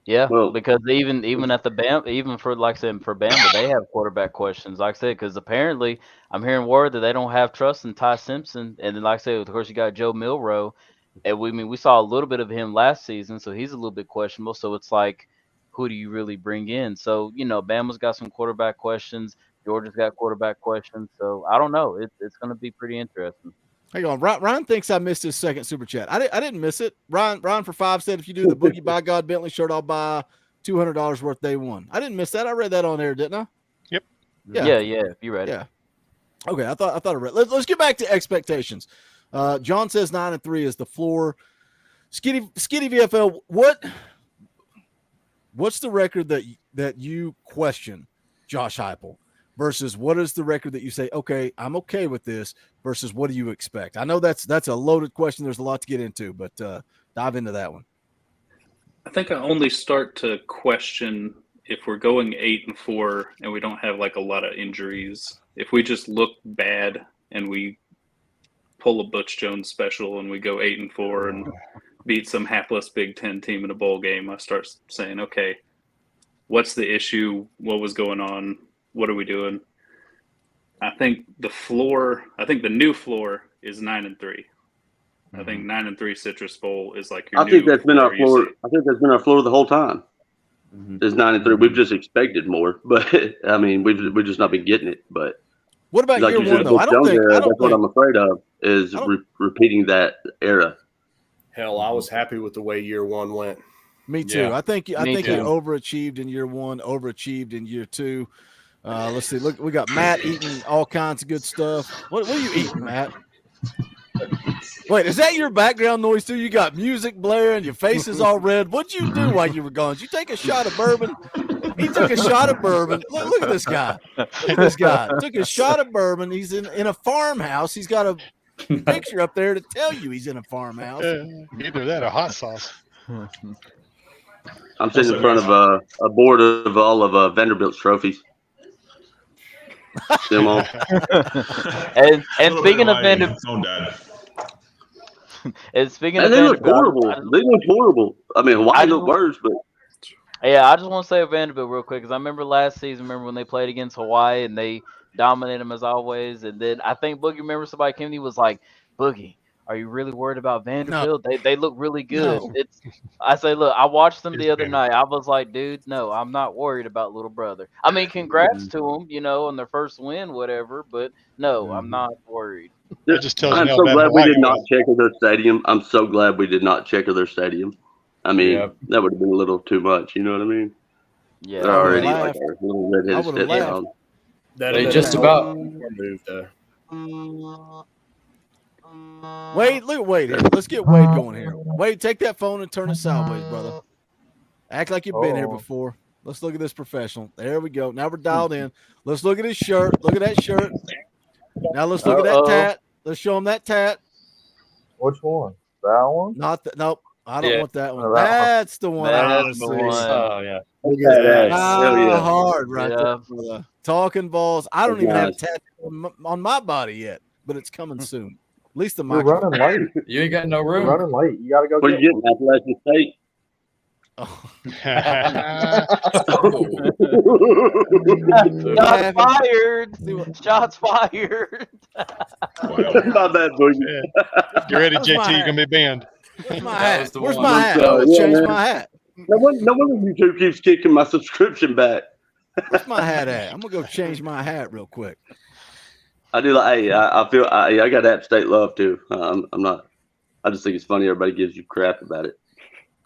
Yeah, because even at the Bama, even for like I said for Bama, they have quarterback questions. Like I said, because apparently I'm hearing word that they don't have trust in Ty Simpson, and then like I said, of course you got Joe Milroe, and we saw a little bit of him last season, so he's a little bit questionable. So it's like, who do you really bring in? So Bama's got some quarterback questions, Georgia's got quarterback questions. So I don't know. It's going to be pretty interesting. Hang on, Ryan thinks I missed his second super chat. I didn't miss it. Ryan for 5 said, if you do the Boogie by God Bentley shirt, I'll buy $200 worth day one. I didn't miss that. I read that on air, didn't I? Yep. Yeah. You read it. Yeah. Okay, I thought I read. Let's get back to expectations. John says 9-3 is the floor. Skitty VFL. What's the record that you question, Josh Heupel? Versus what is the record that you say, okay, I'm okay with this, versus what do you expect? I know that's a loaded question. There's a lot to get into, but dive into that one. I think I only start to question if we're going 8-4 and we don't have like a lot of injuries. If we just look bad and we pull a Butch Jones special and we go 8-4 and beat some hapless Big Ten team in a bowl game, I start saying, okay, what's the issue? What was going on? What are we doing? I think the new floor is 9-3. I think 9-3 Citrus Bowl is like your. I think that's been our floor. I think that's been our floor the whole time. Is 9-3. We've just expected more, but I mean, we've just not been getting it. But what about like year one though? That's what I'm afraid of is repeating that era. Hell, I was happy with the way year 1 went. Me too. Yeah. I think you overachieved in year 1, overachieved in year 2. Let's see. Look, we got Matt eating all kinds of good stuff. What are you eating, Matt? Wait, is that your background noise too? You got music blaring, your face is all red. What'd you do while you were gone? Did you take a shot of bourbon? He took a shot of bourbon. Look at this guy. Look at this guy. Took a shot of bourbon. He's in a farmhouse. He's got a picture up there to tell you he's in a farmhouse. Either that or hot sauce. I'm sitting in front of a board of all of Vanderbilt's trophies. and speaking of Vanderbilt, and speaking of they Vanderbilt, look horrible. They look horrible. I mean, Hawaii look worse, but yeah, I just want to say Vanderbilt real quick because I remember last season. Remember when they played against Hawaii and they dominated them as always. And then I think Boogie, remember somebody came to me was like, "Boogie, are you really worried about Vanderbilt? No. They look really good." No. I say, look, I watched them the other night. I was like, dude, no, I'm not worried about little brother. I mean, congrats to them, on their first win, whatever. But no, I'm not worried. That just tells I'm me so glad we Hawaii did not was. check their stadium. I'm so glad we did not check their stadium. I mean, that would have been a little too much. You know what I mean? Yeah. They're already like our little redheaded stepchild. They just about moved there. Wade here. Let's get Wade going here. Wade, take that phone and turn it sideways, brother. Act like you've been here before. Let's look at this professional. There we go. Now we're dialed in. Let's look at his shirt. Look at that shirt. Now let's look at that tat. Let's show him that tat. Which one? That one? Not that. Nope. I don't want that one. No, that That's the one. That's the one. Oh yeah. Look at that. Hard right Yeah. there. Talking balls. I don't even have a Nice. tattoo on my body yet, but it's coming soon. At least the You're microphone. running late. you ain't got no You're room. running late. You got to go What are get you getting? Appalachian State? Shots fired. Shots fired. Not bad, Boogie. You ready, Where's JT? my You're gonna be banned. Where's my That hat? was the Where's one. my hat? I Yeah, change man. my hat. No wonder YouTube keeps kicking my subscription back. Where's my hat at? I'm gonna go change my hat real quick. I do like. Hey, I feel. I got App State love too. I'm not. I just think it's funny. Everybody gives you crap about it.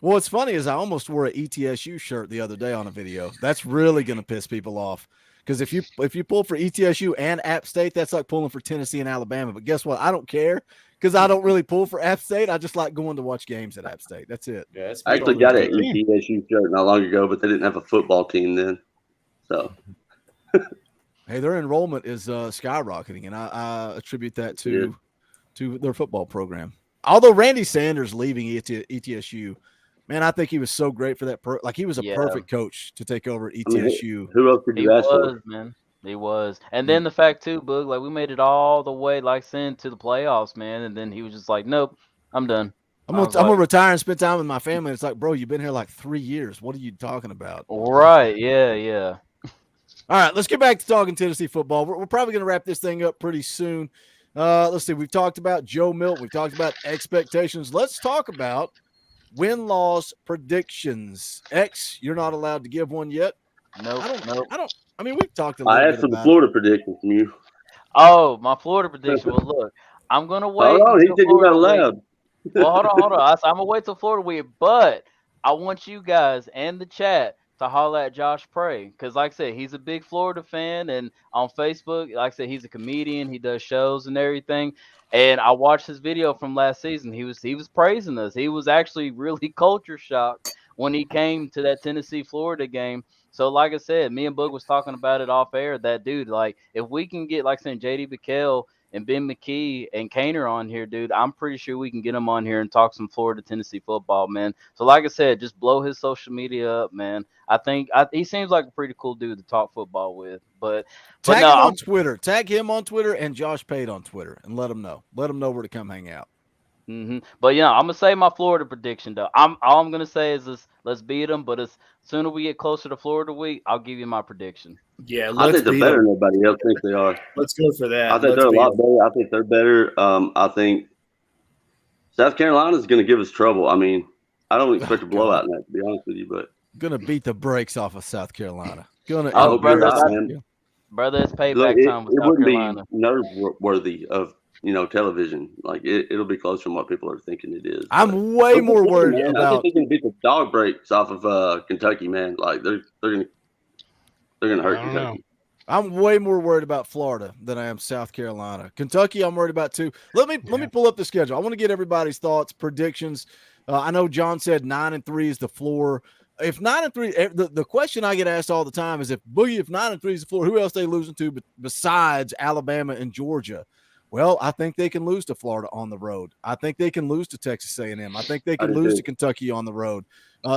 Well, what's funny is I almost wore an ETSU shirt the other day on a video. That's really gonna piss people off. Because if you pull for ETSU and App State, that's like pulling for Tennessee and Alabama. But guess what? I don't care because I don't really pull for App State. I just like going to watch games at App State. That's it. Yeah, I actually got an ETSU shirt not long ago, but they didn't have a football team then. So, hey, their enrollment is skyrocketing, and I attribute that to their football program. Although Randy Sanders leaving ETSU, man, I think he was so great for that. He was a perfect coach to take over at ETSU. Who else did you ask for? Man. He was. And then the fact, too, Boog, like, we made it all the way, like, to the playoffs, man. And then he was just like, nope, I'm done. I'm gonna retire and spend time with my family. It's like, bro, you've been here like 3 years. What are you talking about? Right. Yeah. All right, let's get back to talking Tennessee football. We're probably going to wrap this thing up pretty soon. Let's see. We've talked about Joe Milton. We've talked about expectations. Let's talk about win-loss predictions. X, you're not allowed to give one yet. Nope. I mean, we've talked a little bit I asked for the about Florida prediction from you. Oh, my Florida prediction. Well, look, I'm going to wait. Hold on, he said you're not allowed. Well, hold on. I'm going to wait till Florida week, but I want you guys and the chat to holler at Josh Prey, because like I said, he's a big Florida fan, and on Facebook, like I said, he's a comedian. He does shows and everything. And I watched his video from last season. He was praising us. He was actually really culture shocked when he came to that Tennessee-Florida game. So like I said, me and Boog was talking about it off air. That dude, like, if we can get, like I said, J.D. Bickel and Ben McKee and Kaner on here, dude, I'm pretty sure we can get them on here and talk some Florida Tennessee football, man. So like I said, just blow his social media up, man. I think he seems like a pretty cool dude to talk football with. But tag him on Twitter. Tag him on Twitter and Josh Pate on Twitter, and let him know. Let him know where to come hang out. But yeah, I'm gonna say my Florida prediction though. All I'm gonna say is this: let's beat them. But as soon as we get closer to Florida week, I'll give you my prediction. Yeah, I think they're better than everybody else thinks they are. Let's go for that. I think they're a lot better. I think they're better. I think South Carolina is going to give us trouble. I mean, I don't expect a blowout in that, to be honest with you, but gonna beat the brakes off of South Carolina. Brother, it's payback time with South Carolina. It wouldn't be nerve-worthy of television. Like it'll be closer than what people are thinking it is. I'm way more worried about. I think they're going to beat the dog breaks off of Kentucky, man. Like they're going to hurt Kentucky. I'm way more worried about Florida than I am South Carolina. Kentucky, I'm worried about too. Let me pull up the schedule. I want to get everybody's thoughts, predictions. I know John said 9-3 is the floor. If 9-3, the question I get asked all the time is if 9-3 is the floor, who else they losing to besides Alabama and Georgia? Well, I think they can lose to Florida on the road. I think they can lose to Texas A&M. I think they can lose to Kentucky on the road.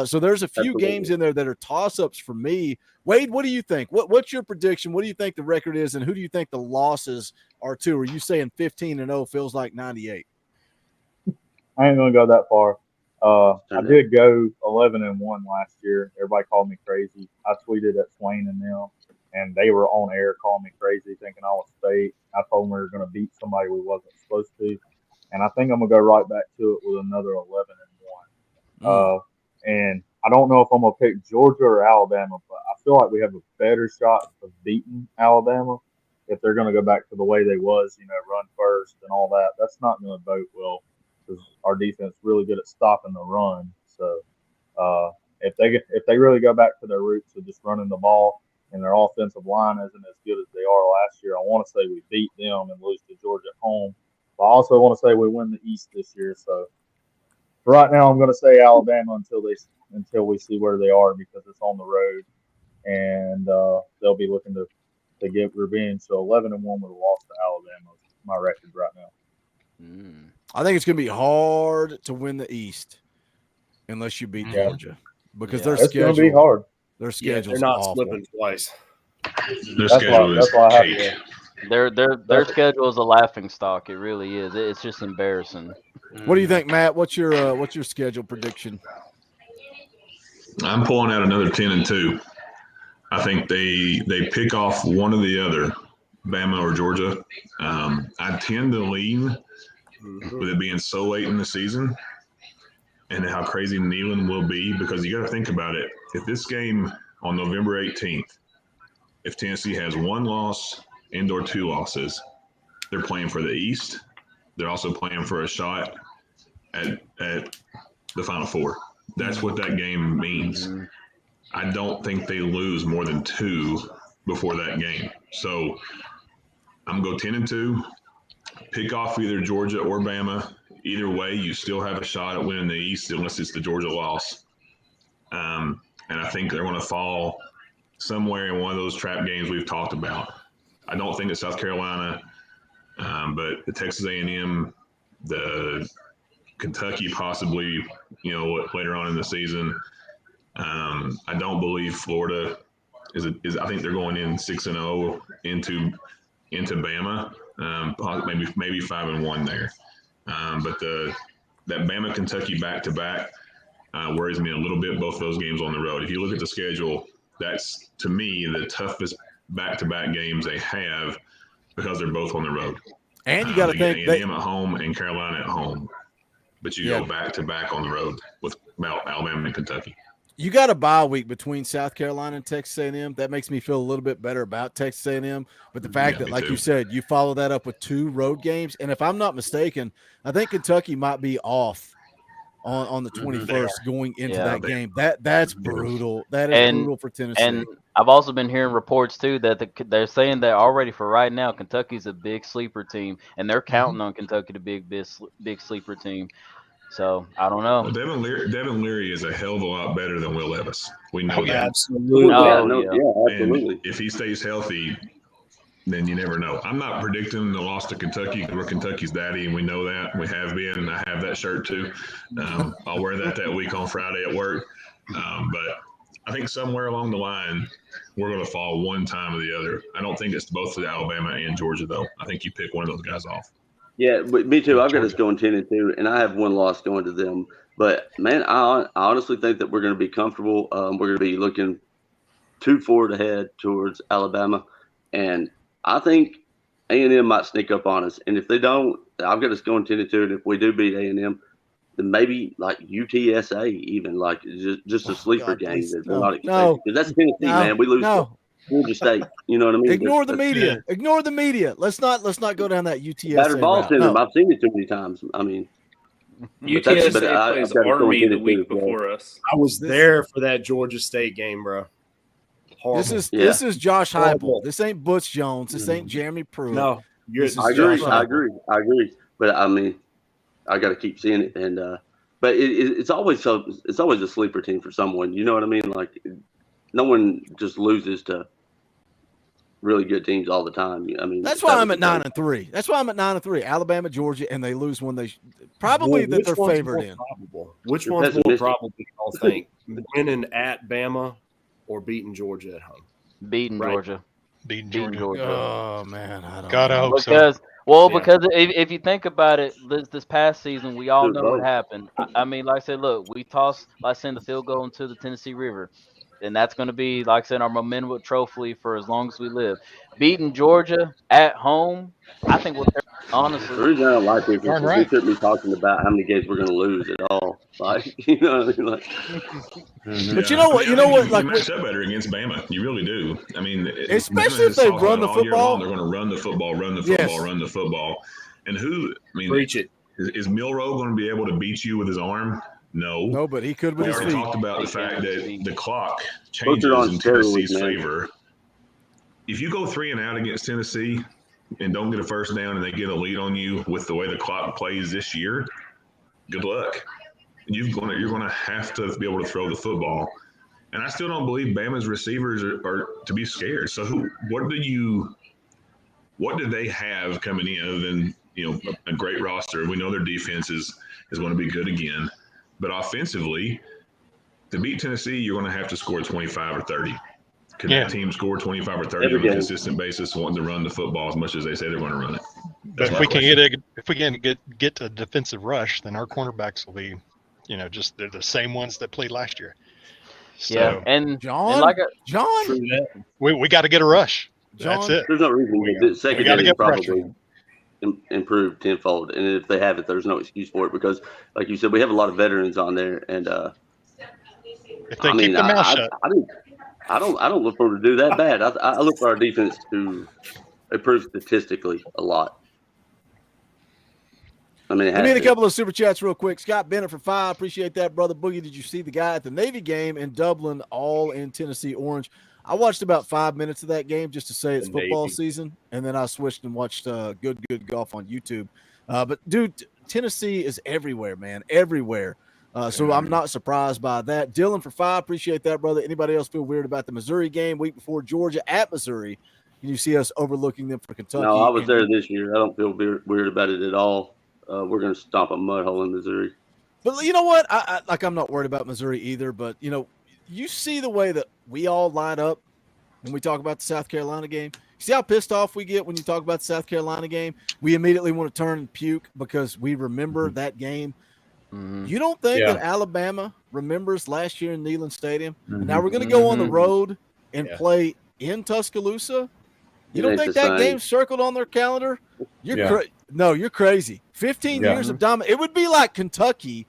So there's a few games in there that are toss-ups for me. Wade, what do you think? What's your prediction? What do you think the record is, and who do you think the losses are to? Are you saying 15-0 feels like 98? I ain't going to go that far. I did go 11-1 last year. Everybody called me crazy. I tweeted at Swain and them, and they were on air calling me crazy, thinking I was fake. I told them we were going to beat somebody we wasn't supposed to, and I think I'm going to go right back to it with another 11-1. And I don't know if I'm going to pick Georgia or Alabama, but I feel like we have a better shot of beating Alabama if they're going to go back to the way they was, run first and all that. That's not going to bode well because our defense is really good at stopping the run. So if they really go back to their roots of just running the ball and their offensive line isn't as good as they are last year, I want to say we beat them and lose to Georgia at home. But I also want to say we win the East this year. So right now, I'm going to say Alabama until we see where they are because it's on the road, and they'll be looking to get revenge. So 11-1 with a loss to Alabama is my record right now. I think it's going to be hard to win the East unless you beat Georgia because their schedule going to be hard. Their schedule they're not slipping twice. Their schedule is cake. Their schedule is a laughing stock. It really is. It's just embarrassing. What do you think, Matt? What's your schedule prediction? I'm pulling out another 10-2. I think they pick off one or the other, Bama or Georgia. I tend to lean with it being so late in the season and how crazy Neyland will be because you got to think about it. If this game on November 18th, if Tennessee has one loss and/or two losses, they're playing for the East. They're also playing for a shot at the Final Four. That's what that game means. I don't think they lose more than two before that game. So I'm going to go 10-2, pick off either Georgia or Bama. Either way, you still have a shot at winning the East unless it's the Georgia loss. And I think they're going to fall somewhere in one of those trap games we've talked about. I don't think it's South Carolina, but the Texas A&M, the Kentucky possibly, later on in the season. I don't believe Florida is. I think they're going in 6-0 into Bama, maybe 5-1 there. But that Bama Kentucky back-to-back worries me a little bit. Both those games on the road. If you look at the schedule, that's to me the toughest back-to-back games they have because they're both on the road. And you got to think A&M at home and Carolina at home, but you go back-to-back on the road with Alabama and Kentucky. You got a bye week between South Carolina and Texas A&M. That makes me feel a little bit better about Texas A&M. But the fact that, like you said, you follow that up with 2 road games, and if I'm not mistaken, I think Kentucky might be off on the 21st going into that game. That's brutal. That is brutal for Tennessee. And I've also been hearing reports too that they're saying that already for right now, Kentucky's a big sleeper team, and they're counting on Kentucky to be a big sleeper team. So I don't know. Well, Devin Leary is a hell of a lot better than Will Levis. We know that. Absolutely. And if he stays healthy, then you never know. I'm not predicting the loss to Kentucky. We're Kentucky's daddy, and we know that. We have been, and I have that shirt too. I'll wear that week on Friday at work. But I think somewhere along the line, we're going to fall one time or the other. I don't think it's both Alabama and Georgia, though. I think you pick one of those guys off. Yeah, but me too. I've got us going 10-2, and I have one loss going to them. But, man, I honestly think that we're going to be comfortable. We're going to be looking 2 forward ahead towards Alabama. And I think A&M might sneak up on us. And if they don't, I've got us going 10-2. And if we do beat A&M, then maybe like UTSA even, like just a sleeper game that we're not expecting. Because that's Tennessee, man. We lose to Georgia State. You know what I mean? Ignore the media. Ignore the media. Let's not go down that UTSA Battered ball route. syndrome. I've seen it too many times. I mean, UTSA plays Army the week before us. I was there for that Georgia State game, bro. Horrible. This is Josh Heupel. This ain't Butch Jones. This ain't Jeremy Pruitt. No, I agree. But I mean, I got to keep seeing it, and but it's always a sleeper team for someone. You know what I mean? Like, no one just loses to really good teams all the time. I mean, that's why I'm at 9-3. That's why I'm at 9-3. Alabama, Georgia, and they lose when they probably that they're favored in. Which one's more probable? Y'all think winning at Bama or beating Georgia at home? Beating Georgia. Beating Georgia. Oh man, I don't God, know. I hope because, so. Well, because if you think about it, this past season, we all know what happened. I mean, like I said, look, we tossed, like I said, the field goal into the Tennessee River. And that's going to be, like I said, our momentum trophy for as long as we live. Beating Georgia at home, I think we're honestly. The reason I don't like it is we shouldn't be talking about how many games we're going to lose at all. Like, you know what I mean? Like, But you know what? You know what? Like, you match up better against Bama. You really do. I mean, especially if they run the football. They're going to run the football, run the football. And who? I mean, preach it. Is Milroe going to be able to beat you with his arm? No, but he could with his feet. We already talked about the fact that the clock changes in Tennessee's favor. If you go 3 and out against Tennessee and don't get a first down and they get a lead on you with the way the clock plays this year, good luck. You're going to have to be able to throw the football. And I still don't believe Bama's receivers are to be scared. So what do they have coming in other than, a great roster? We know their defense is going to be good again. But offensively, to beat Tennessee, you're going to have to score 25 or 30. Can that team score 25 or 30 on a consistent basis, wanting to run the football as much as they say they're going to run it? But if we can get to a defensive rush, then our cornerbacks will be, just they're the same ones that played last year. So, yeah, and John, we got to get a rush. John, that's it. There's no reason the secondary probably improved tenfold, and if they haven't, there's no excuse for it because, like you said, we have a lot of veterans on there, and if they keep their mouth shut, I don't look for them to do that bad. I look for our defense to improve statistically a lot. I mean, give me a couple of super chats real quick. Scott Bennett for 5. Appreciate that, brother. Boogie, did you see the guy at the Navy game in Dublin, all in Tennessee orange? I watched about 5 minutes of that game just to say it's football Amazing. season, and then I switched and watched Good Golf on YouTube. But dude, Tennessee is everywhere, man, everywhere. So I'm not surprised by that. Dylan for 5, appreciate that, brother. Anybody else feel weird about the Missouri game week before Georgia at Missouri? Can you see us overlooking them for Kentucky? No, I was there this year. I don't feel weird about it at all. We're going to stomp a mud hole in Missouri. But you know what? I'm not worried about Missouri either. But you see the way that we all line up when we talk about the South Carolina game. See how pissed off we get when you talk about the South Carolina game? We immediately want to turn and puke because we remember that game. You don't think that Alabama remembers last year in Neyland Stadium? And now we're going to go on the road and play in Tuscaloosa. You don't think that game's circled on their calendar? You're crazy. 15 years of dominance. It would be like Kentucky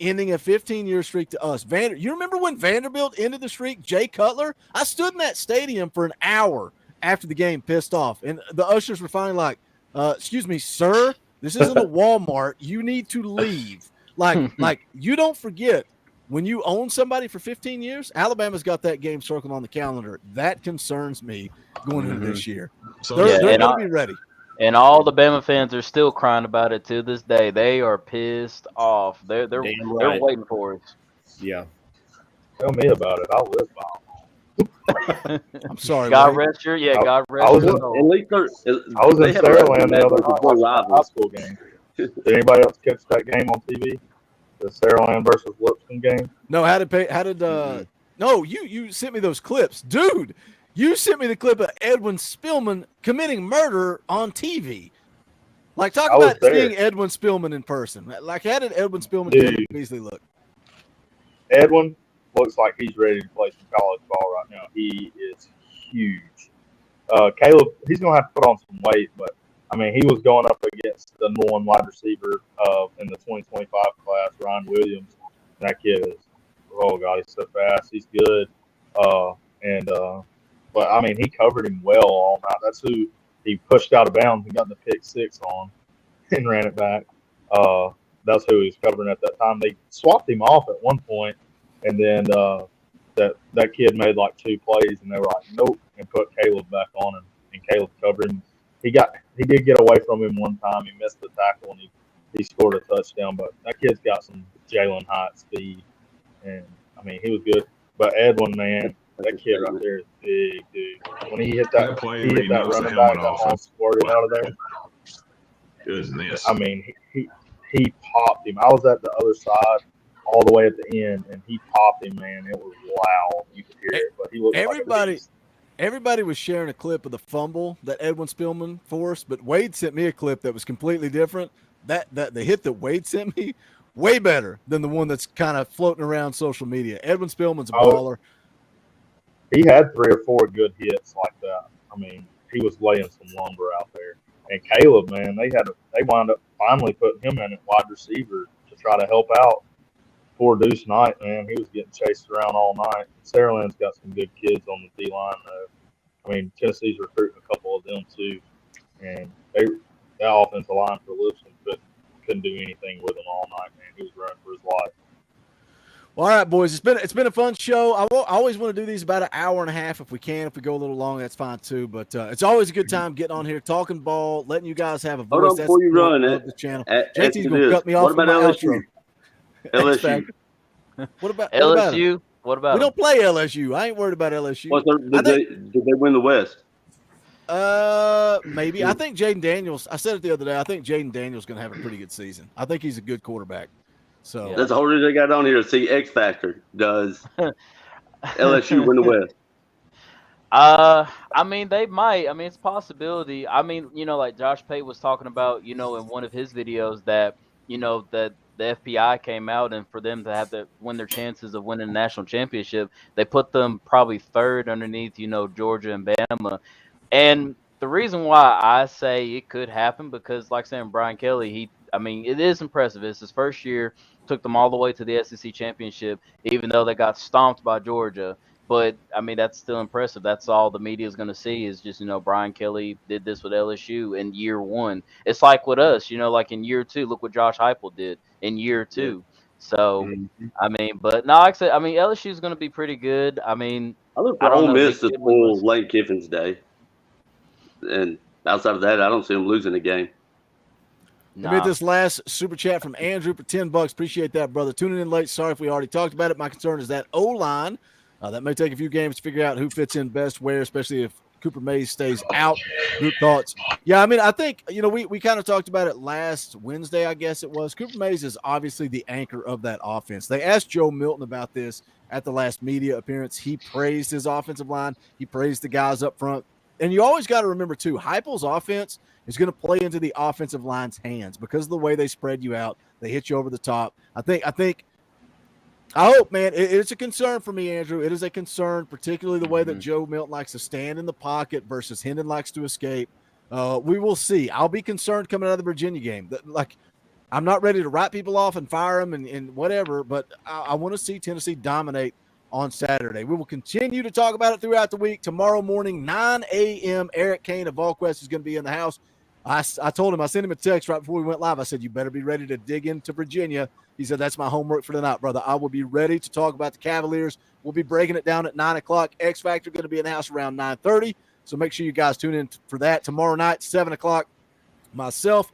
ending a 15-year streak to us. You remember when Vanderbilt ended the streak? Jay Cutler? I stood in that stadium for an hour after the game, pissed off. And the ushers were finally like, excuse me, sir, this isn't a Walmart. You need to leave. Like you don't forget when you own somebody for 15 years, Alabama's got that game circled on the calendar. That concerns me going into this year. So they're going to be ready. And all the Bama fans are still crying about it to this day. They are pissed off. They're waiting for us. Yeah. Tell me about it. I'll live by it. I'm sorry. God rest your God rest your soul. I was in Saraland the other night watching a high school game. Did anybody else catch that game on TV? The Saraland versus Lipscomb game? No, no, you sent me those clips. Dude, you sent me the clip of Edwin Spillman committing murder on TV. Like, talk about seeing Edwin Spillman in person. Like, how did Edwin Spillman Beasley look? Edwin looks like he's ready to play some college ball right now. He is huge. Caleb, he's going to have to put on some weight, but I mean, he was going up against the number 1 wide receiver in the 2025 class, Ryan Williams. That kid is, oh God, he's so fast. He's good. But I mean, he covered him well all night. That's who he pushed out of bounds and got the pick 6 on and ran it back. That's who he was covering at that time. They swapped him off at one point, and then that kid made like 2 plays, and they were like, nope, and put Caleb back on him, and Caleb covered him. He did get away from him one time. He missed the tackle, and he scored a touchdown. But that kid's got some Jalen Hyatt speed, and I mean, he was good. But Edwin, man, that kid right there is big, dude. When he hit that running back, that ball squirted out of there. Goodness. I mean, he popped him. I was at the other side all the way at the end, and he popped him, man. It was loud. You could hear it, but he looked Everybody was sharing a clip of the fumble that Edwin Spillman forced, but Wade sent me a clip that was completely different. That the hit that Wade sent me, way better than the one that's kind of floating around social media. Edwin Spillman's a baller. He had 3 or 4 good hits like that. I mean, he was laying some lumber out there. And Caleb, man, they wound up finally putting him in at wide receiver to try to help out. Poor Deuce Knight, man, he was getting chased around all night. Saraland's got some good kids on the D-line, though. I mean, Tennessee's recruiting a couple of them, too. And that offensive line for Lipscomb couldn't do anything with him all night, man. He was running for his life. Well, all right, boys, it's been a fun show. I always want to do these about an hour and a half if we can. If we go a little long, that's fine, too. But it's always a good time getting on here, talking ball, letting you guys have a voice. Hold on before you run the channel. JT's going to cut me off. What about LSU? LSU. What about LSU? What about we don't play LSU. I ain't worried about LSU. Did they win the West? Maybe. I think Jaden Daniels. I said it the other day. I think Jaden Daniels going to have a pretty good season. I think he's a good quarterback. So that's the whole reason they got on here to see X Factor. Does LSU win the West? I mean, they might. I mean, it's a possibility. I mean, like Josh Pate was talking about, in one of his videos that, that the FBI came out, and for them to have to win their chances of winning the national championship, they put them probably 3rd underneath, Georgia and Bama. And the reason why I say it could happen, because like saying Brian Kelly, it is impressive. It's his first year, took them all the way to the SEC championship, even though they got stomped by Georgia. But, that's still impressive. That's all the media is going to see is just, Brian Kelly did this with LSU in year 1. It's like with us, like in year 2, look what Josh Heupel did in year 2. So, but no, like I said, LSU is going to be pretty good. I look I for don't Ole know Miss Big to Goodwin pull was. Lane Kiffin's day, and outside of that, I don't see them losing the game. Let me get this last super chat from Andrew for $10. Appreciate that, brother. Tuning in late. Sorry if we already talked about it. My concern is that O-line. That may take a few games to figure out who fits in best where, especially if Cooper Mays stays out. Group thoughts. Yeah, I mean, I think, we kind of talked about it last Wednesday, I guess it was. Cooper Mays is obviously the anchor of that offense. They asked Joe Milton about this at the last media appearance. He praised his offensive line. He praised the guys up front. And you always got to remember, too, Heupel's offense is going to play into the offensive line's hands because of the way they spread you out. They hit you over the top. I hope, man, it's a concern for me, Andrew. It is a concern, particularly the way that Joe Milton likes to stand in the pocket versus Hendon likes to escape. We will see. I'll be concerned coming out of the Virginia game. I'm not ready to write people off and fire them and whatever, but I want to see Tennessee dominate on Saturday. We will continue to talk about it throughout the week. Tomorrow morning, 9 a.m., Eric Kane of VolQuest is going to be in the house. I told him, I sent him a text right before we went live. I said, you better be ready to dig into Virginia. He said, that's my homework for tonight, brother. I will be ready to talk about the Cavaliers. We'll be breaking it down at 9 o'clock. X Factor going to be in the house around 9:30. So make sure you guys tune in for that. Tomorrow night, 7 o'clock, myself,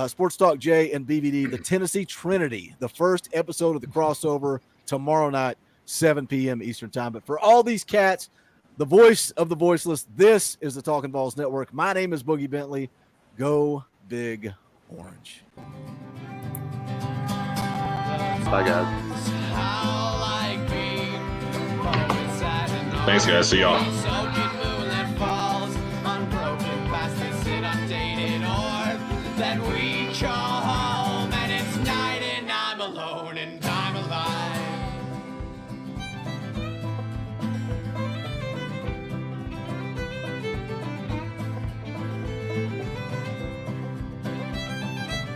Sports Talk Jay, and BVD, the Tennessee Trinity, the first episode of the crossover tomorrow night, 7 p.m. Eastern time. But for all these cats, the voice of the voiceless, this is the Talkin VAWLS Network. My name is Boogie Bentley. Go Big Orange. Bye, guys. Thanks, guys. See y'all.